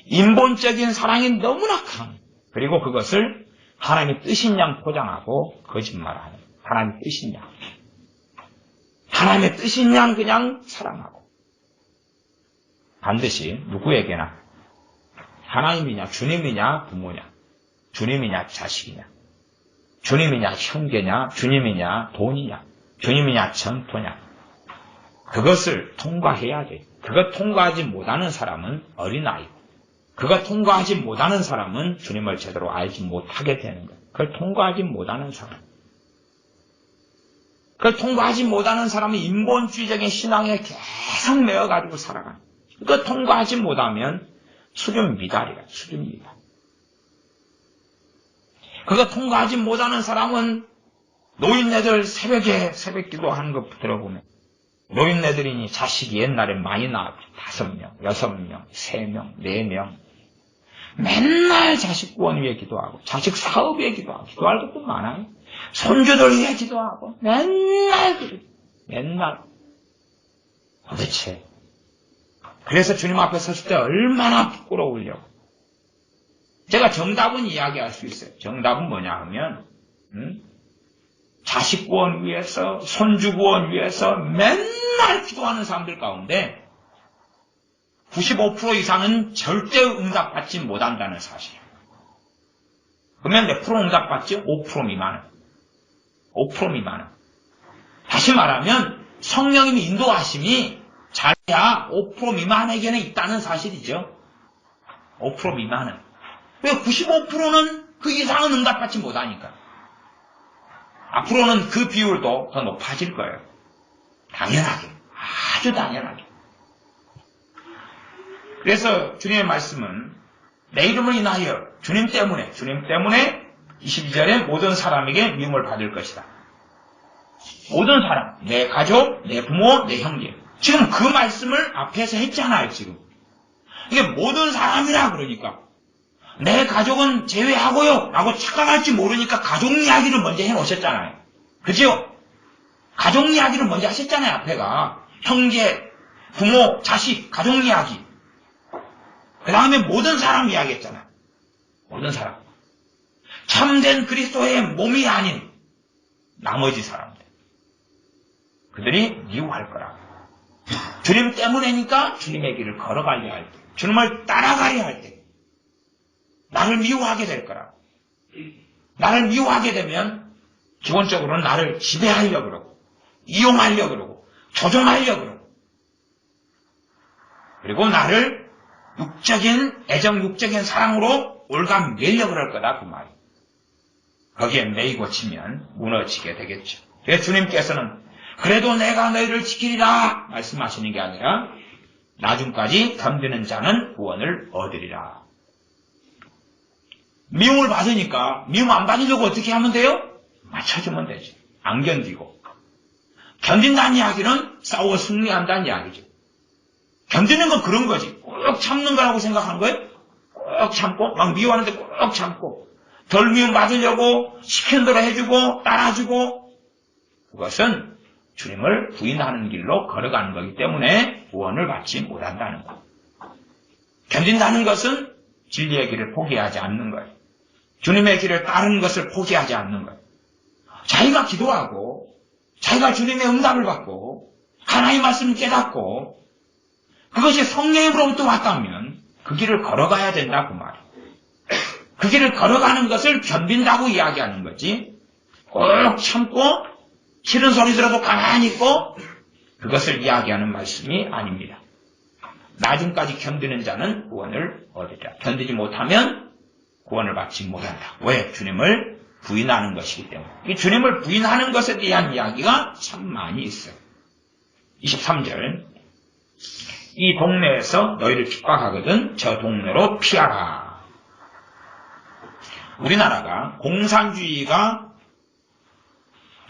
인본적인 사랑이 너무나 강해. 그리고 그것을 하나님의 뜻인 양 포장하고 거짓말하는 하나님의 뜻인 양. 하나님의 뜻인 양 그냥 사랑하고. 반드시 누구에게나 하나님이냐 주님이냐 부모냐 주님이냐 자식이냐 주님이냐 형제냐 주님이냐 돈이냐 주님이냐 전토냐 그것을 통과해야 돼. 그것 통과하지 못하는 사람은 어린아이고 그것 통과하지 못하는 사람은 주님을 제대로 알지 못하게 되는 거예요. 그걸 통과하지 못하는 사람. 그걸 통과하지 못하는 사람은 인본주의적인 신앙에 계속 매어가지고 살아가는 거예요. 그걸 통과하지 못하면 수준 미달이야. 수준 미달. 그거 통과하지 못하는 사람은 노인네들 새벽에 새벽 기도하는 거 들어보면 노인네들이니 자식이 옛날에 많이 낳았죠. 5명, 6명, 3명, 4명. 맨날 자식 구원 위해 기도하고 자식 사업 위해 기도하고 기도할 것도 많아요. 손주들 위해 기도하고 맨날 도대체 그래서 주님 앞에 섰을 때 얼마나 부끄러우려고. 제가 정답은 이야기할 수 있어요. 정답은 뭐냐 하면 자식 구원 위해서 손주 구원 위해서 맨날 기도하는 사람들 가운데 95% 이상은 절대 응답받지 못한다는 사실이에요. 그러면 몇 프로 응답받지? 5% 미만은. 5% 미만은. 다시 말하면 성령님의 인도하심이 잘해야 5% 미만에게는 있다는 사실이죠. 5% 미만은. 왜 95%는 그 이상은 응답받지 못하니까. 앞으로는 그 비율도 더 높아질 거예요. 당연하게. 아주 당연하게. 그래서 주님의 말씀은 내 이름을 인하여 주님 때문에 22절에 모든 사람에게 미움을 받을 것이다. 모든 사람, 내 가족, 내 부모, 내 형제. 지금 그 말씀을 앞에서 했잖아요, 지금. 이게 모든 사람이라 그러니까. 내 가족은 제외하고요 라고 착각할지 모르니까 가족 이야기를 먼저 해놓으셨잖아요. 그죠? 가족 이야기를 먼저 하셨잖아요, 앞에가. 형제, 부모, 자식, 가족 이야기. 그 다음에 모든 사람 이야기했잖아요. 모든 사람. 참된 그리스도의 몸이 아닌 나머지 사람들. 그들이 미워할 거라고. 주님 때문에니까 주님의 길을 걸어가려 할 때, 주님을 따라가려 할 때, 나를 미워하게 될 거라고. 나를 미워하게 되면 기본적으로는 나를 지배하려고 그러고, 이용하려고 그러고, 조종하려고 그러고, 그리고 나를 육적인 애정, 육적인 사랑으로 올가매려고 그럴 거다 그 말이. 거기에 매이고 치면 무너지게 되겠죠. 그래서 주님께서는 그래도 내가 너희를 지키리라 말씀하시는 게 아니라 나중까지 견디는 자는 구원을 얻으리라. 미움을 받으니까 미움 안 받으려고 어떻게 하면 돼요? 맞춰주면 되지. 안 견디고. 견딘다는 이야기는 싸워 승리한다는 이야기죠. 견디는 건 그런 거지. 꼭 참는 거라고 생각하는 거예요. 꼭 참고, 막 미워하는데 꼭 참고, 덜 미움 받으려고 시키는 대로 해주고, 따라주고, 그것은 주님을 부인하는 길로 걸어가는 거기 때문에 구원을 받지 못한다는 것. 견딘다는 것은 진리의 길을 포기하지 않는 거예요. 주님의 길을 따르는 것을 포기하지 않는 거예요. 자기가 기도하고, 자기가 주님의 응답을 받고, 하나님의 말씀을 깨닫고, 그것이 성령으로부터 왔다면 그 길을 걸어가야 된다 그 말이에요. 그 길을 걸어가는 것을 견딘다고 이야기하는 거지, 꼭 참고 싫은 소리 들어도 가만히 있고 그것을 이야기하는 말씀이 아닙니다. 나중까지 견디는 자는 구원을 얻으리라. 견디지 못하면 구원을 받지 못한다. 왜? 주님을 부인하는 것이기 때문에. 이 주님을 부인하는 것에 대한 이야기가 참 많이 있어요. 23절, 이 동네에서 너희를 핍박하거든 저 동네로 피하라. 우리나라가 공산주의가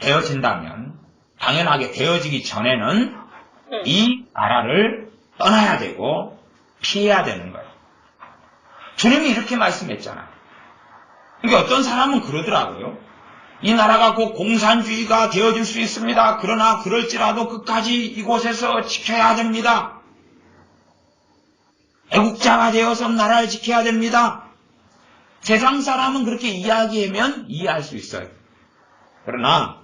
되어진다면 당연하게 되어지기 전에는 이 나라를 떠나야 되고 피해야 되는 거예요. 주님이 이렇게 말씀했잖아요. 그러니까 어떤 사람은 그러더라고요. 이 나라가 곧 공산주의가 되어질 수 있습니다. 그러나 그럴지라도 끝까지 이곳에서 지켜야 됩니다. 애국자가 되어서 나라를 지켜야 됩니다. 세상 사람은 그렇게 이야기하면 이해할 수 있어요. 그러나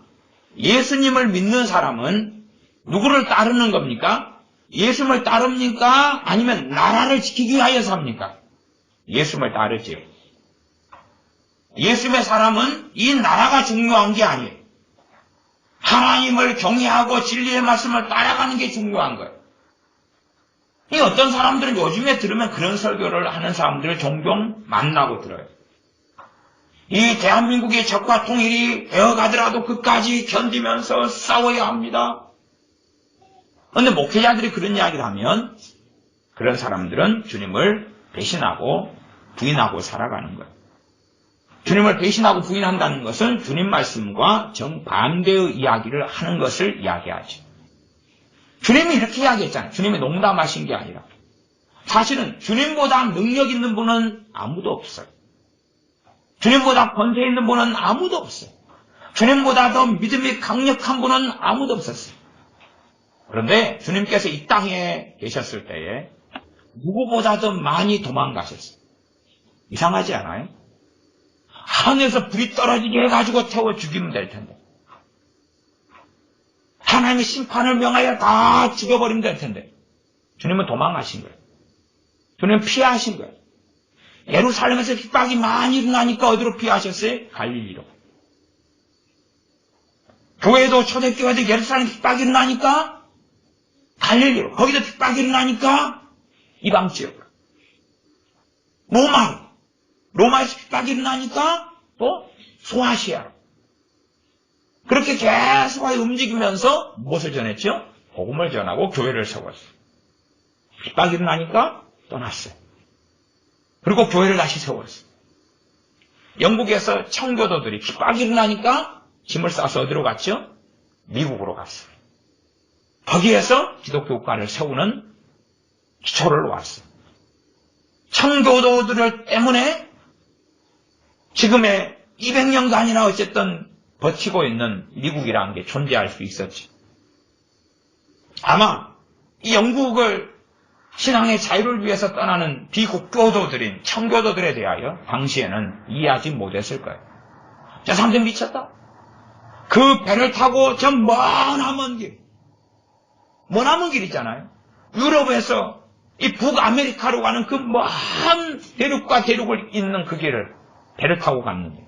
예수님을 믿는 사람은 누구를 따르는 겁니까? 예수님을 따릅니까? 아니면 나라를 지키기 위하여 삽니까? 예수님을 따르지요. 예수님의 사람은 이 나라가 중요한 게 아니에요. 하나님을 경외하고 진리의 말씀을 따라가는 게 중요한 거예요. 이 어떤 사람들은 요즘에 들으면 그런 설교를 하는 사람들을 종종 만나고 들어요. 이 대한민국의 적과 통일이 되어가더라도 끝까지 견디면서 싸워야 합니다. 그런데 목회자들이 그런 이야기를 하면 그런 사람들은 주님을 배신하고 부인하고 살아가는 거예요. 주님을 배신하고 부인한다는 것은 주님 말씀과 정반대의 이야기를 하는 것을 이야기하죠. 주님이 이렇게 이야기했잖아요. 주님이 농담하신 게 아니라. 사실은 주님보다 능력 있는 분은 아무도 없어요. 주님보다 권세 있는 분은 아무도 없어요. 주님보다 더 믿음이 강력한 분은 아무도 없었어요. 그런데 주님께서 이 땅에 계셨을 때에 누구보다 더 많이 도망가셨어요. 이상하지 않아요? 하늘에서 불이 떨어지게 해가지고 태워 죽이면 될 텐데. 하나님의 심판을 명하여 다 죽여버리면 될 텐데. 주님은 도망가신 거예요. 주님은 피하신 거예요. 예루살렘에서 핍박이 많이 일어나니까 어디로 피하셨어요? 갈릴리로. 교회도 초대교회도 예루살렘 핍박이 일어나니까 갈릴리로. 거기도 핍박이 일어나니까 이방 지역으로. 로마에서 핍박이 일어나니까 또 소아시아로. 그렇게 계속 움직이면서 무엇을 전했죠? 복음을 전하고 교회를 세웠어요. 핍박이 일어나니까 떠났어요. 그리고 교회를 다시 세웠어요. 영국에서 청교도들이 핍박이 일어나니까 짐을 싸서 어디로 갔죠? 미국으로 갔어요. 거기에서 기독교 국가를 세우는 기초를 놓았어요. 청교도들 때문에 지금의 200년간이나 어쨌든 버티고 있는 미국이라는 게 존재할 수 있었지. 아마 이 영국을 신앙의 자유를 위해서 떠나는 비국교도들인 청교도들에 대하여 당시에는 이해하지 못했을 거예요. 저 사람들 미쳤다. 그 배를 타고 저 머나먼 길이잖아요. 유럽에서 이 북아메리카로 가는 그 먼 대륙과 대륙을 잇는 그 길을 배를 타고 갔는데,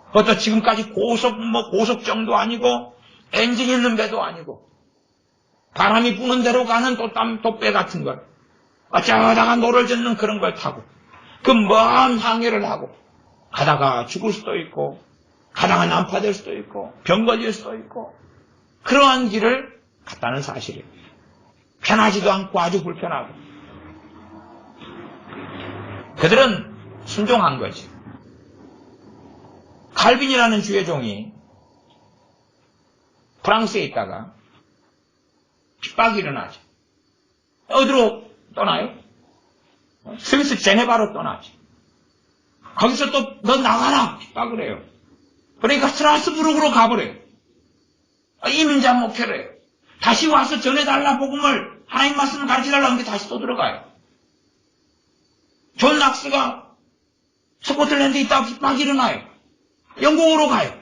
그것도 지금까지 고속정도 아니고 엔진 있는 배도 아니고 바람이 부는 대로 가는 돛배 같은 걸 어쩌다가 노를 젓는 그런 걸 타고 그 먼 항해를 하고 가다가 죽을 수도 있고 가다가 난파될 수도 있고 병 걸릴 수도 있고 그러한 길을 갔다는 사실이에요. 편하지도 않고 아주 불편하고. 그들은 순종한 거지. 칼빈이라는 주의 종이 프랑스에 있다가 핍박이 일어나죠. 어디로 떠나요? 스위스 제네바로 떠나죠. 거기서 또 너 나가라 핍박을 해요. 그러니까 스트라스부르크로 가버려요. 이민자 목회를 해요. 다시 와서 전해달라 복음을 하나님 말씀을 가르쳐달라 하는 게 다시 또 들어가요. 존 낙스가 스코틀랜드에 있다가 핍박이 일어나요. 영국으로 가요.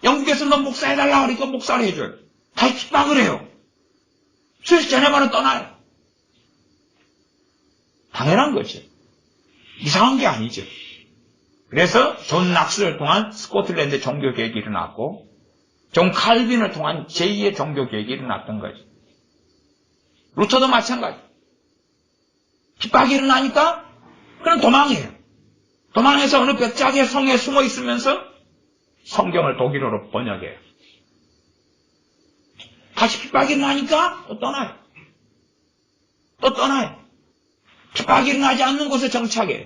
영국에서 너 목사해달라 그러니까 목사를 해줘요. 다시 핍박을 해요. 스위스 제네바로 떠나요. 당연한 거죠. 이상한 게 아니죠. 그래서 존 낙스를 통한 스코틀랜드 종교개혁이 일어났고 존 칼빈을 통한 제2의 종교개혁이 일어났던 거죠. 루터도 마찬가지. 핍박이 일어나니까 그럼 도망해요. 도망해서 어느 벽작의 성에 숨어 있으면서 성경을 독일어로 번역해요. 다시 핍박이 일어나니까 또 떠나요. 또 떠나요. 핍박이 일어나지 않는 곳에 정착해요.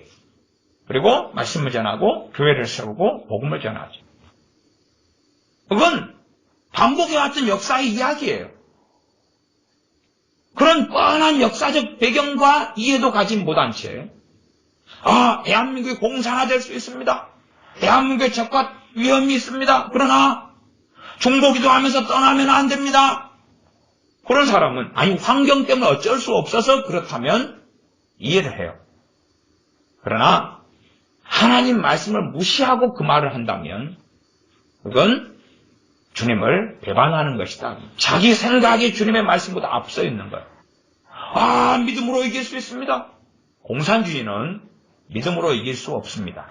그리고 말씀을 전하고 교회를 세우고 복음을 전하죠. 그건 반복해왔던 역사의 이야기예요. 그런 뻔한 역사적 배경과 이해도 가지 못한 채 대한민국이 공산화될 수 있습니다. 대한민국의 적과 위험이 있습니다. 그러나 중보기도하면서 떠나면 안 됩니다. 그런 사람은 환경 때문에 어쩔 수 없어서 그렇다면 이해를 해요. 그러나 하나님 말씀을 무시하고 그 말을 한다면 그건 주님을 배반하는 것이다. 자기 생각이 주님의 말씀보다 앞서 있는 거예요. 믿음으로 이길 수 있습니다. 공산주의는 믿음으로 이길 수 없습니다.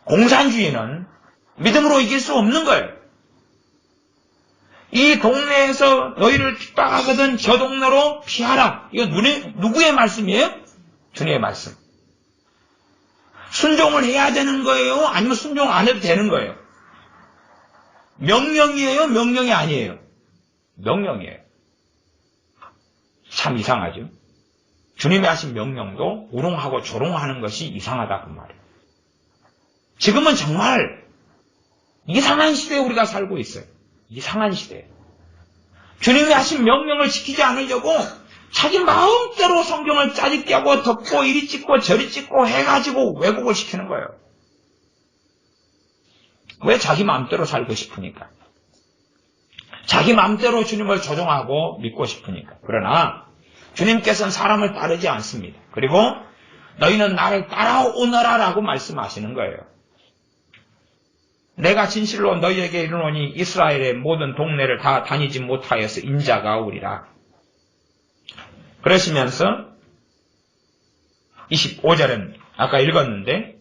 공산주의는 믿음으로 이길 수 없는 거예요. 이 동네에서 너희를 핍박하거든 저 동네로 피하라. 이거 누구의 말씀이에요? 주님의 말씀. 순종을 해야 되는 거예요? 아니면 순종 안 해도 되는 거예요? 명령이에요? 명령이 아니에요? 명령이에요. 참 이상하죠? 주님이 하신 명령도 우롱하고 조롱하는 것이 이상하다 그 말이에요. 지금은 정말 이상한 시대에 우리가 살고 있어요. 이상한 시대에. 주님이 하신 명령을 지키지 않으려고 자기 마음대로 성경을 짜집게 하고 덮고 이리 찍고 저리 찍고 해가지고 왜곡을 시키는 거예요. 왜 자기 마음대로 살고 싶으니까. 자기 마음대로 주님을 조종하고 믿고 싶으니까. 그러나 주님께서는 사람을 따르지 않습니다. 그리고 너희는 나를 따라오너라 라고 말씀하시는 거예요. 내가 진실로 너희에게 이르노니 이스라엘의 모든 동네를 다 다니지 못하여서 인자가 오리라. 그러시면서 25절은 아까 읽었는데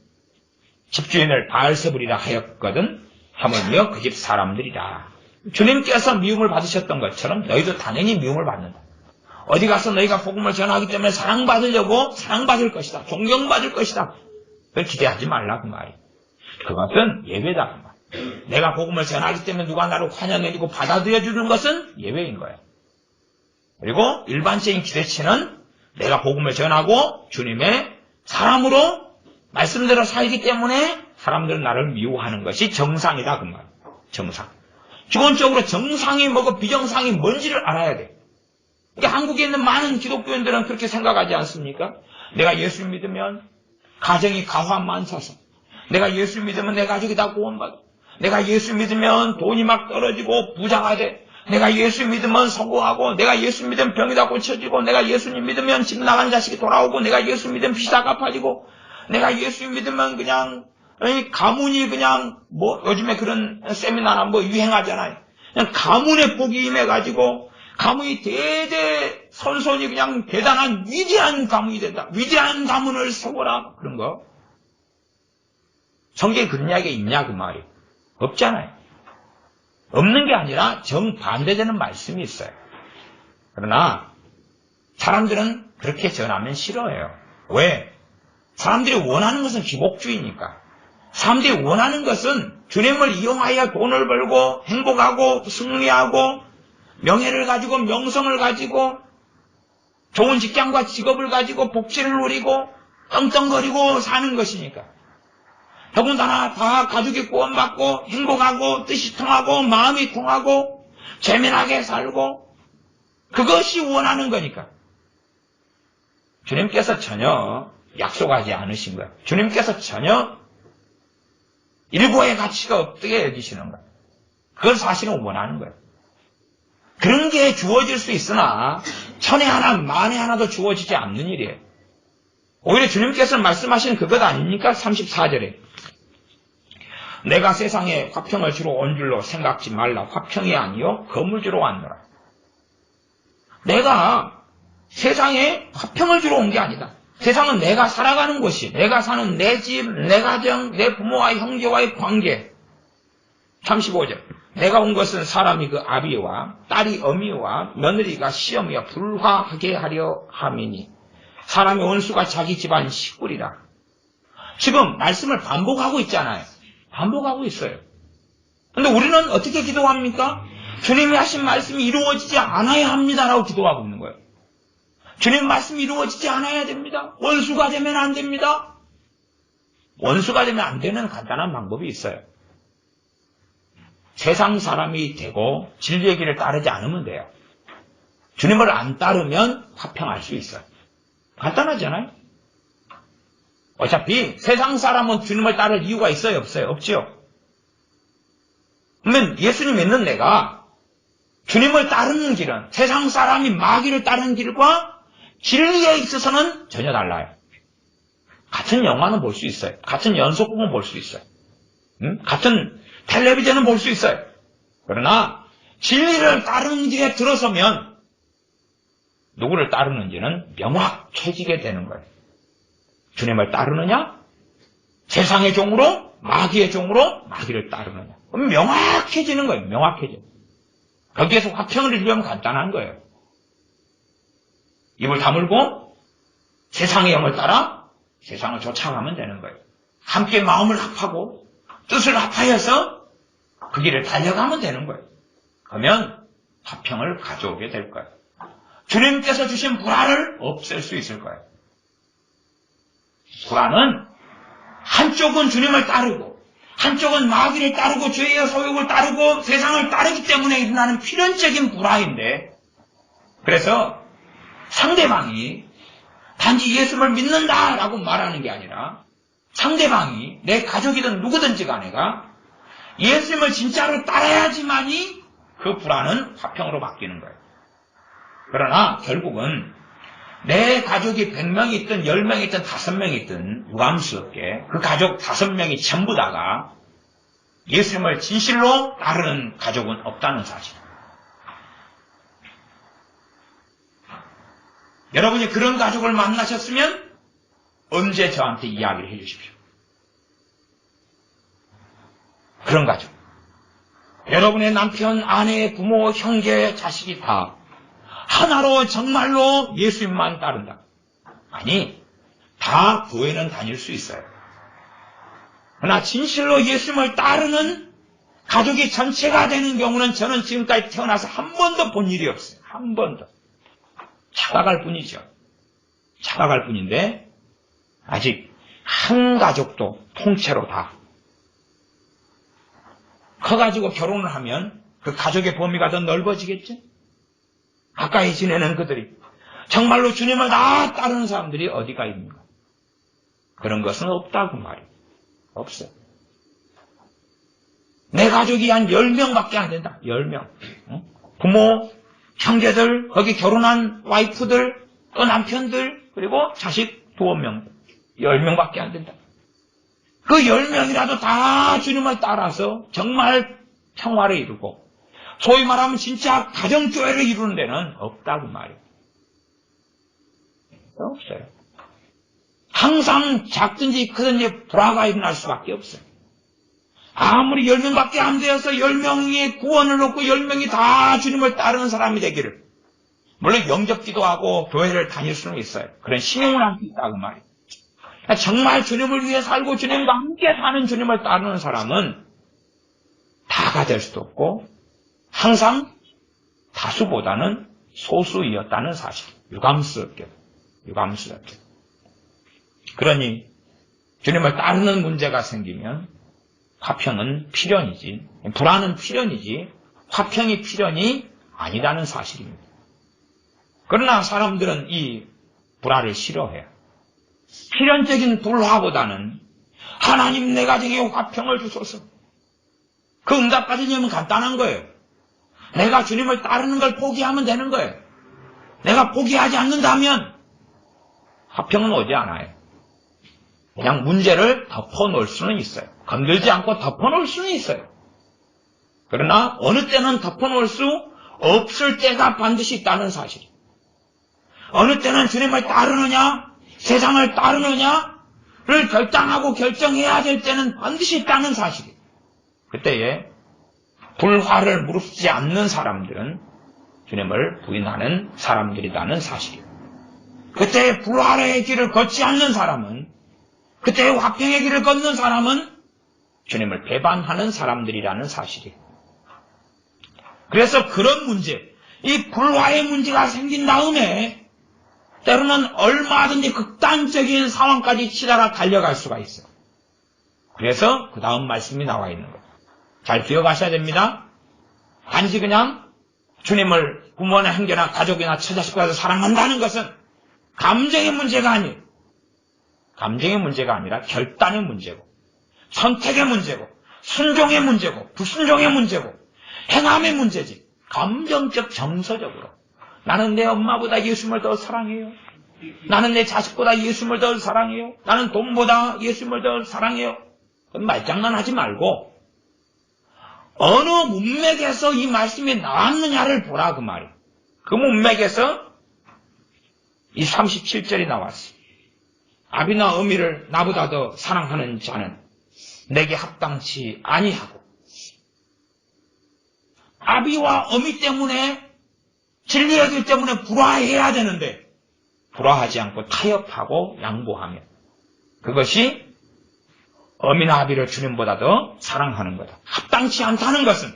집주인을 바알세불이라 하였거든 하물며 그 집 사람들이라. 주님께서 미움을 받으셨던 것처럼 너희도 당연히 미움을 받는다. 어디 가서 너희가 복음을 전하기 때문에 사랑받으려고 사랑받을 것이다. 존경받을 것이다. 그걸 기대하지 말라 그 말이에요. 그것은 예외다 그 말. 내가 복음을 전하기 때문에 누가 나를 환영해주고 받아들여주는 것은 예외인 거예요. 그리고 일반적인 기대치는 내가 복음을 전하고 주님의 사람으로 말씀대로 살기 때문에 사람들은 나를 미워하는 것이 정상이다 그 말. 정상. 기본적으로 정상이 뭐고 비정상이 뭔지를 알아야 돼. 그러니까 한국에 있는 많은 기독교인들은 그렇게 생각하지 않습니까? 내가 예수 믿으면 가정이 가화만 사서, 내가 예수 믿으면 내 가족이 다 구원받아, 내가 예수 믿으면 돈이 막 떨어지고 부자가 돼, 내가 예수 믿으면 성공하고, 내가 예수 믿으면 병이 다 고쳐지고, 내가 예수님 믿으면 집 나간 자식이 돌아오고, 내가 예수 믿으면 빚이 다 갚아지고, 내가 예수 믿으면 그냥 가문이 그냥 요즘에 그런 세미나나 유행하잖아요. 그냥 가문의 복이 임해가지고 가문이 대대손손이 그냥 대단한 위대한 가문이 된다. 위대한 가문을 세워라. 그런 거. 성경에 그런 이야기가 있냐 그 말이에요. 없잖아요. 없는 게 아니라 정반대되는 말씀이 있어요. 그러나 사람들은 그렇게 전하면 싫어해요. 왜? 사람들이 원하는 것은 기복주의니까. 사람들이 원하는 것은 주님을 이용하여 돈을 벌고 행복하고 승리하고 명예를 가지고 명성을 가지고 좋은 직장과 직업을 가지고 복지를 누리고 떵떵거리고 사는 것이니까. 더군다나 다 가족이 구원받고 행복하고 뜻이 통하고 마음이 통하고 재미나게 살고 그것이 원하는 거니까. 주님께서 전혀 약속하지 않으신 거예요. 주님께서 전혀 일부의 가치가 없게 여기시는 거예요. 그걸 사실은 원하는 거예요. 그런 게 주어질 수 있으나 천에 하나 만에 하나도 주어지지 않는 일이에요. 오히려 주님께서 말씀하시는 그것 아닙니까? 34절에 내가 세상에 화평을 주러 온 줄로 생각지 말라. 화평이 아니요 건물주로 왔노라. 내가 세상에 화평을 주러 온 게 아니다. 세상은 내가 살아가는 곳이, 내가 사는 내 집, 내 가정, 내 부모와 형제와의 관계. 35절 내가 온 것은 사람이 그 아비와 딸이 어미와 며느리가 시어미와 불화하게 하려 함이니 사람의 원수가 자기 집안 식구리라. 지금 말씀을 반복하고 있잖아요. 반복하고 있어요. 근데 우리는 어떻게 기도합니까? 주님이 하신 말씀이 이루어지지 않아야 합니다라고 기도하고 있는 거예요. 주님 말씀이 이루어지지 않아야 됩니다. 원수가 되면 안 됩니다. 원수가 되면 안 되는 간단한 방법이 있어요. 세상 사람이 되고 진리의 길을 따르지 않으면 돼요. 주님을 안 따르면 화평할 수 있어요. 간단하잖아요. 어차피 세상 사람은 주님을 따를 이유가 있어요? 없어요? 없죠. 그러면 예수님 믿는 내가 주님을 따르는 길은 세상 사람이 마귀를 따르는 길과 진리에 있어서는 전혀 달라요. 같은 영화는 볼 수 있어요. 같은 연속극은 볼 수 있어요. 같은 텔레비전은 볼 수 있어요. 그러나 진리를 따르는 길에 들어서면 누구를 따르는지는 명확해지게 되는 거예요. 주님을 따르느냐? 세상의 종으로? 마귀의 종으로? 마귀를 따르느냐? 그럼 명확해지는 거예요. 명확해져. 거기에서 화평을 이루려면 간단한 거예요. 입을 다물고 세상의 영을 따라 세상을 쫓아가면 되는 거예요. 함께 마음을 합하고 뜻을 합하여서 그 길을 달려가면 되는 거예요. 그러면 화평을 가져오게 될 거예요. 주님께서 주신 불화를 없앨 수 있을 거예요. 불화는 한쪽은 주님을 따르고 한쪽은 마귀를 따르고 죄의 소욕을 따르고 세상을 따르기 때문에 일어나는 필연적인 불화인데, 그래서 상대방이 단지 예수를 믿는다라고 말하는 게 아니라 상대방이 내 가족이든 누구든지 간에가 예수님을 진짜로 따라야지만이 그 불화는 화평으로 바뀌는 거예요. 그러나 결국은 내 가족이 100명이 있든 10명이 있든 5명이 있든 유감스럽게 그 가족 5명이 전부 다가 예수님을 진실로 따르는 가족은 없다는 사실. 여러분이 그런 가족을 만나셨으면 언제 저한테 이야기를 해 주십시오. 그런 가족. 여러분의 남편, 아내, 부모, 형제, 자식이 다 하나로 정말로 예수님만 따른다. 아니, 다 교회는 다닐 수 있어요. 그러나 진실로 예수님을 따르는 가족이 전체가 되는 경우는 저는 지금까지 태어나서 한 번도 본 일이 없어요. 한 번도. 착각할 뿐이죠. 착각할 뿐인데 아직 한 가족도 통째로 다 커가지고 결혼을 하면 그 가족의 범위가 더 넓어지겠죠? 가까이 지내는 그들이 정말로 주님을 다 따르는 사람들이 어디가 있는가? 그런 것은 없다고 말이에요. 없어요. 내 가족이 한 10명밖에 안 된다. 10명. 부모, 형제들, 거기 결혼한 와이프들, 또 남편들, 그리고 자식 2명. 10명밖에 안 된다. 그 10명이라도 다 주님을 따라서 정말 평화를 이루고 소위 말하면 진짜 가정교회를 이루는 데는 없다고 말이에요. 없어요. 항상 작든지 크든지 불화가 일어날 수밖에 없어요. 아무리 10명밖에 안 되어서 10명이 구원을 얻고 10명이 다 주님을 따르는 사람이 되기를. 물론 영접기도 하고 교회를 다닐 수는 있어요. 그런 신용을 할 수 있다고 말이에요. 정말 주님을 위해 살고 주님과 함께 사는 주님을 따르는 사람은 다가 될 수도 없고 항상 다수보다는 소수이었다는 사실. 유감스럽게. 그러니 주님을 따르는 문제가 생기면 화평은 필연이지, 불화는 필연이지 화평이 필연이 아니라는 사실입니다. 그러나 사람들은 이 불화를 싫어해요. 필연적인 불화보다는 하나님 내 가정에 화평을 주소서. 그 응답 받으려면 간단한 거예요. 내가 주님을 따르는 걸 포기하면 되는 거예요. 내가 포기하지 않는다면 화평은 오지 않아요. 그냥 문제를 덮어놓을 수는 있어요. 건들지 않고 덮어놓을 수는 있어요. 그러나 어느 때는 덮어놓을 수 없을 때가 반드시 있다는 사실이에요. 어느 때는 주님을 따르느냐, 세상을 따르느냐를 결단하고 결정해야 될 때는 반드시 있다는 사실이에요. 그때에 불화를 무릅쓰지 않는 사람들은 주님을 부인하는 사람들이라는 사실이에요. 그때에 불화의 길을 걷지 않는 사람은, 그때에 화평의 길을 걷는 사람은 주님을 배반하는 사람들이라는 사실이에요. 그래서 그런 문제, 이 불화의 문제가 생긴 다음에 때로는 얼마든지 극단적인 상황까지 치달아 달려갈 수가 있어요. 그래서 그 다음 말씀이 나와 있는 거예요. 잘 기억하셔야 됩니다. 단지 그냥 주님을 부모나 형제나 가족이나 처자식과도 사랑한다는 것은 감정의 문제가 아니에요. 감정의 문제가 아니라 결단의 문제고, 선택의 문제고, 순종의 문제고, 불순종의 문제고, 행함의 문제지. 감정적 정서적으로 나는 내 엄마보다 예수님을 더 사랑해요. 나는 내 자식보다 예수님을 더 사랑해요. 나는 돈보다 예수님을 더 사랑해요. 말장난하지 말고 어느 문맥에서 이 말씀이 나왔느냐를 보라 그 말이에요. 그 문맥에서 이 37절이 나왔어요. 아비나 어미를 나보다 더 사랑하는 자는 내게 합당치 아니하고, 아비와 어미 때문에, 진리의 길 때문에 불화해야 되는데 불화하지 않고 타협하고 양보하며, 그것이 어미나 아비를 주님보다 더 사랑하는 거다. 합당치 않다는 것은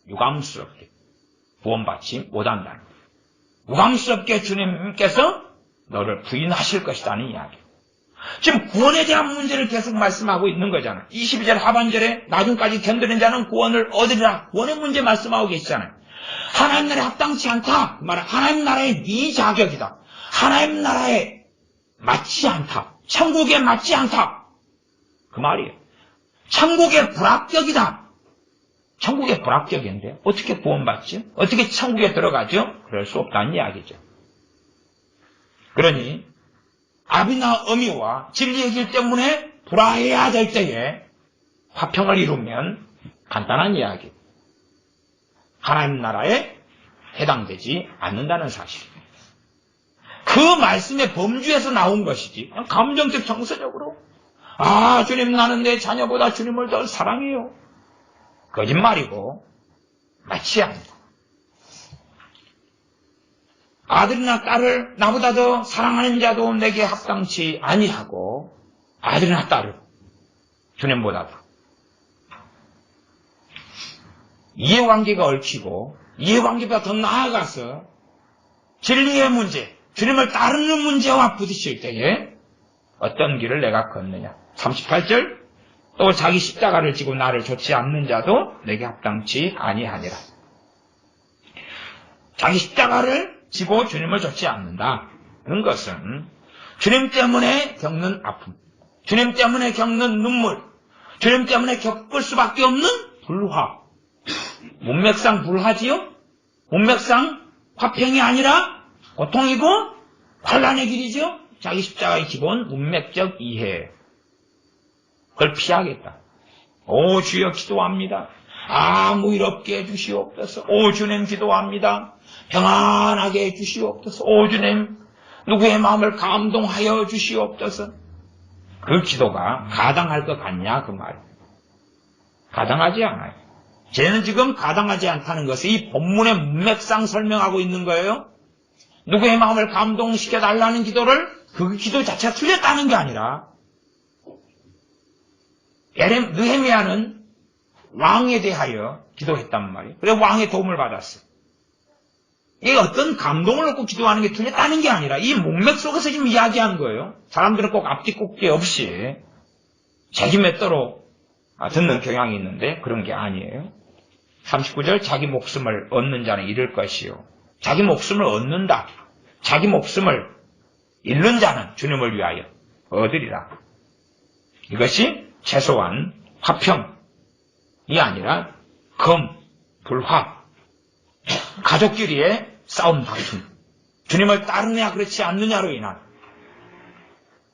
유감스럽게 구원받지 못한다는 거예요. 유감스럽게 주님께서 너를 부인하실 것이라는 이야기예요. 지금 구원에 대한 문제를 계속 말씀하고 있는 거잖아요. 22절 하반절에 나중까지 견디는 자는 구원을 얻으리라. 구원의 문제 말씀하고 계시잖아요. 하나님 나라에 합당치 않다. 그 말은 하나님 나라의 네 자격이다. 하나님 나라에 맞지 않다. 천국에 맞지 않다. 그 말이에요. 천국의 불합격이다. 천국의 불합격인데 어떻게 구원받지? 어떻게 천국에 들어가죠? 그럴 수 없다는 이야기죠. 그러니 아비나 어미와 진리의 길 때문에 불화해야 될 때에 화평을 이루면 간단한 이야기. 하나님 나라에 해당되지 않는다는 사실입니다. 그 말씀의 범주에서 나온 것이지 감정적 정서적으로 주님 나는 내 자녀보다 주님을 더 사랑해요. 거짓말이고 맞지 않다. 아들이나 딸을 나보다 더 사랑하는 자도 내게 합당치 아니하고, 아들이나 딸을 주님보다 더 이해관계가 얽히고, 이해관계가 더 나아가서 진리의 문제, 주님을 따르는 문제와 부딪힐 때에 어떤 길을 내가 걷느냐. 38절, 또 자기 십자가를 지고 나를 좇지 않는 자도 내게 합당치 아니하니라. 자기 십자가를 지고 주님을 좇지 않는다. 그런 것은 주님 때문에 겪는 아픔, 주님 때문에 겪는 눈물, 주님 때문에 겪을 수밖에 없는 불화. 문맥상 불화지요? 문맥상 화평이 아니라 고통이고 환난의 길이죠? 자기 십자가의 기본 문맥적 이해. 그걸 피하겠다. 오 주여 기도합니다. 아무 일 없게 해주시옵소서. 오 주님 기도합니다. 평안하게 해주시옵소서. 오 주님 누구의 마음을 감동하여 주시옵소서. 그 기도가 가당할 것 같냐 그 말. 가당하지 않아요. 쟤는 지금 가당하지 않다는 것을 이 본문의 문맥상 설명하고 있는 거예요. 누구의 마음을 감동시켜 달라는 기도를 그 기도 자체가 틀렸다는 게 아니라 느헤미야는 왕에 대하여 기도했단 말이에요. 그래서 왕의 도움을 받았어요. 이게 어떤 감동을 놓고 기도하는 게 틀렸다는 게 아니라 이 문맥 속에서 지금 이야기한 거예요. 사람들은 꼭 앞뒤 꼭지 없이 자기맷대로 듣는 경향이 있는데 그런 게 아니에요. 39절 자기 목숨을 얻는 자는 잃을 것이요. 자기 목숨을 얻는다. 자기 목숨을 잃는 자는 주님을 위하여 얻으리라. 이것이 최소한 화평이 아니라 불화, 가족끼리의 싸움 다툼, 주님을 따르느냐 그렇지 않느냐로 인한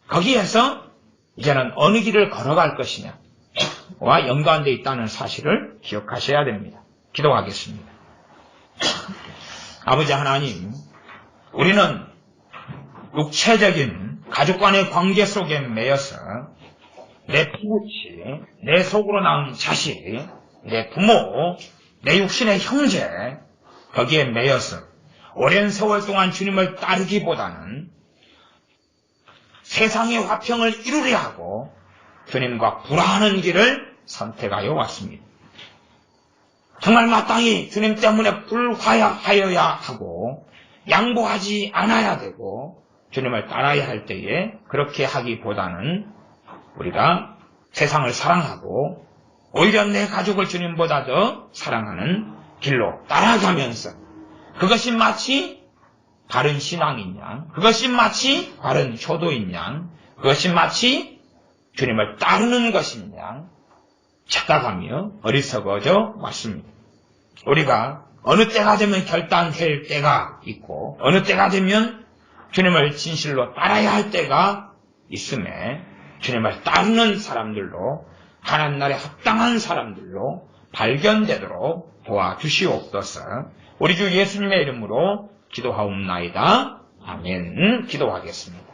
거기에서 이제는 어느 길을 걸어갈 것이냐와 연관되어 있다는 사실을 기억하셔야 됩니다. 기도하겠습니다. 아버지 하나님, 우리는 육체적인 가족 간의 관계 속에 매여서 내 피부치, 내 속으로 낳은 자식, 내 부모, 내 육신의 형제, 거기에 매여서 오랜 세월 동안 주님을 따르기보다는 세상의 화평을 이루려 하고 주님과 불화하는 길을 선택하여 왔습니다. 정말 마땅히 주님 때문에 불화하여야 하고 양보하지 않아야 되고 주님을 따라야 할 때에 그렇게 하기보다는 우리가 세상을 사랑하고 오히려 내 가족을 주님보다 더 사랑하는 길로 따라가면서 그것이 마치 바른 신앙인 양, 그것이 마치 바른 효도인 양, 그것이 마치 주님을 따르는 것인 양 착각하며 어리석어져 왔습니다. 우리가 어느 때가 되면 결단될 때가 있고 어느 때가 되면 주님을 진실로 따라야 할 때가 있음에 주님을 따르는 사람들로 하나님 나라에 합당한 사람들로 발견되도록 도와주시옵소서. 우리 주 예수님의 이름으로 기도하옵나이다. 아멘. 기도하겠습니다.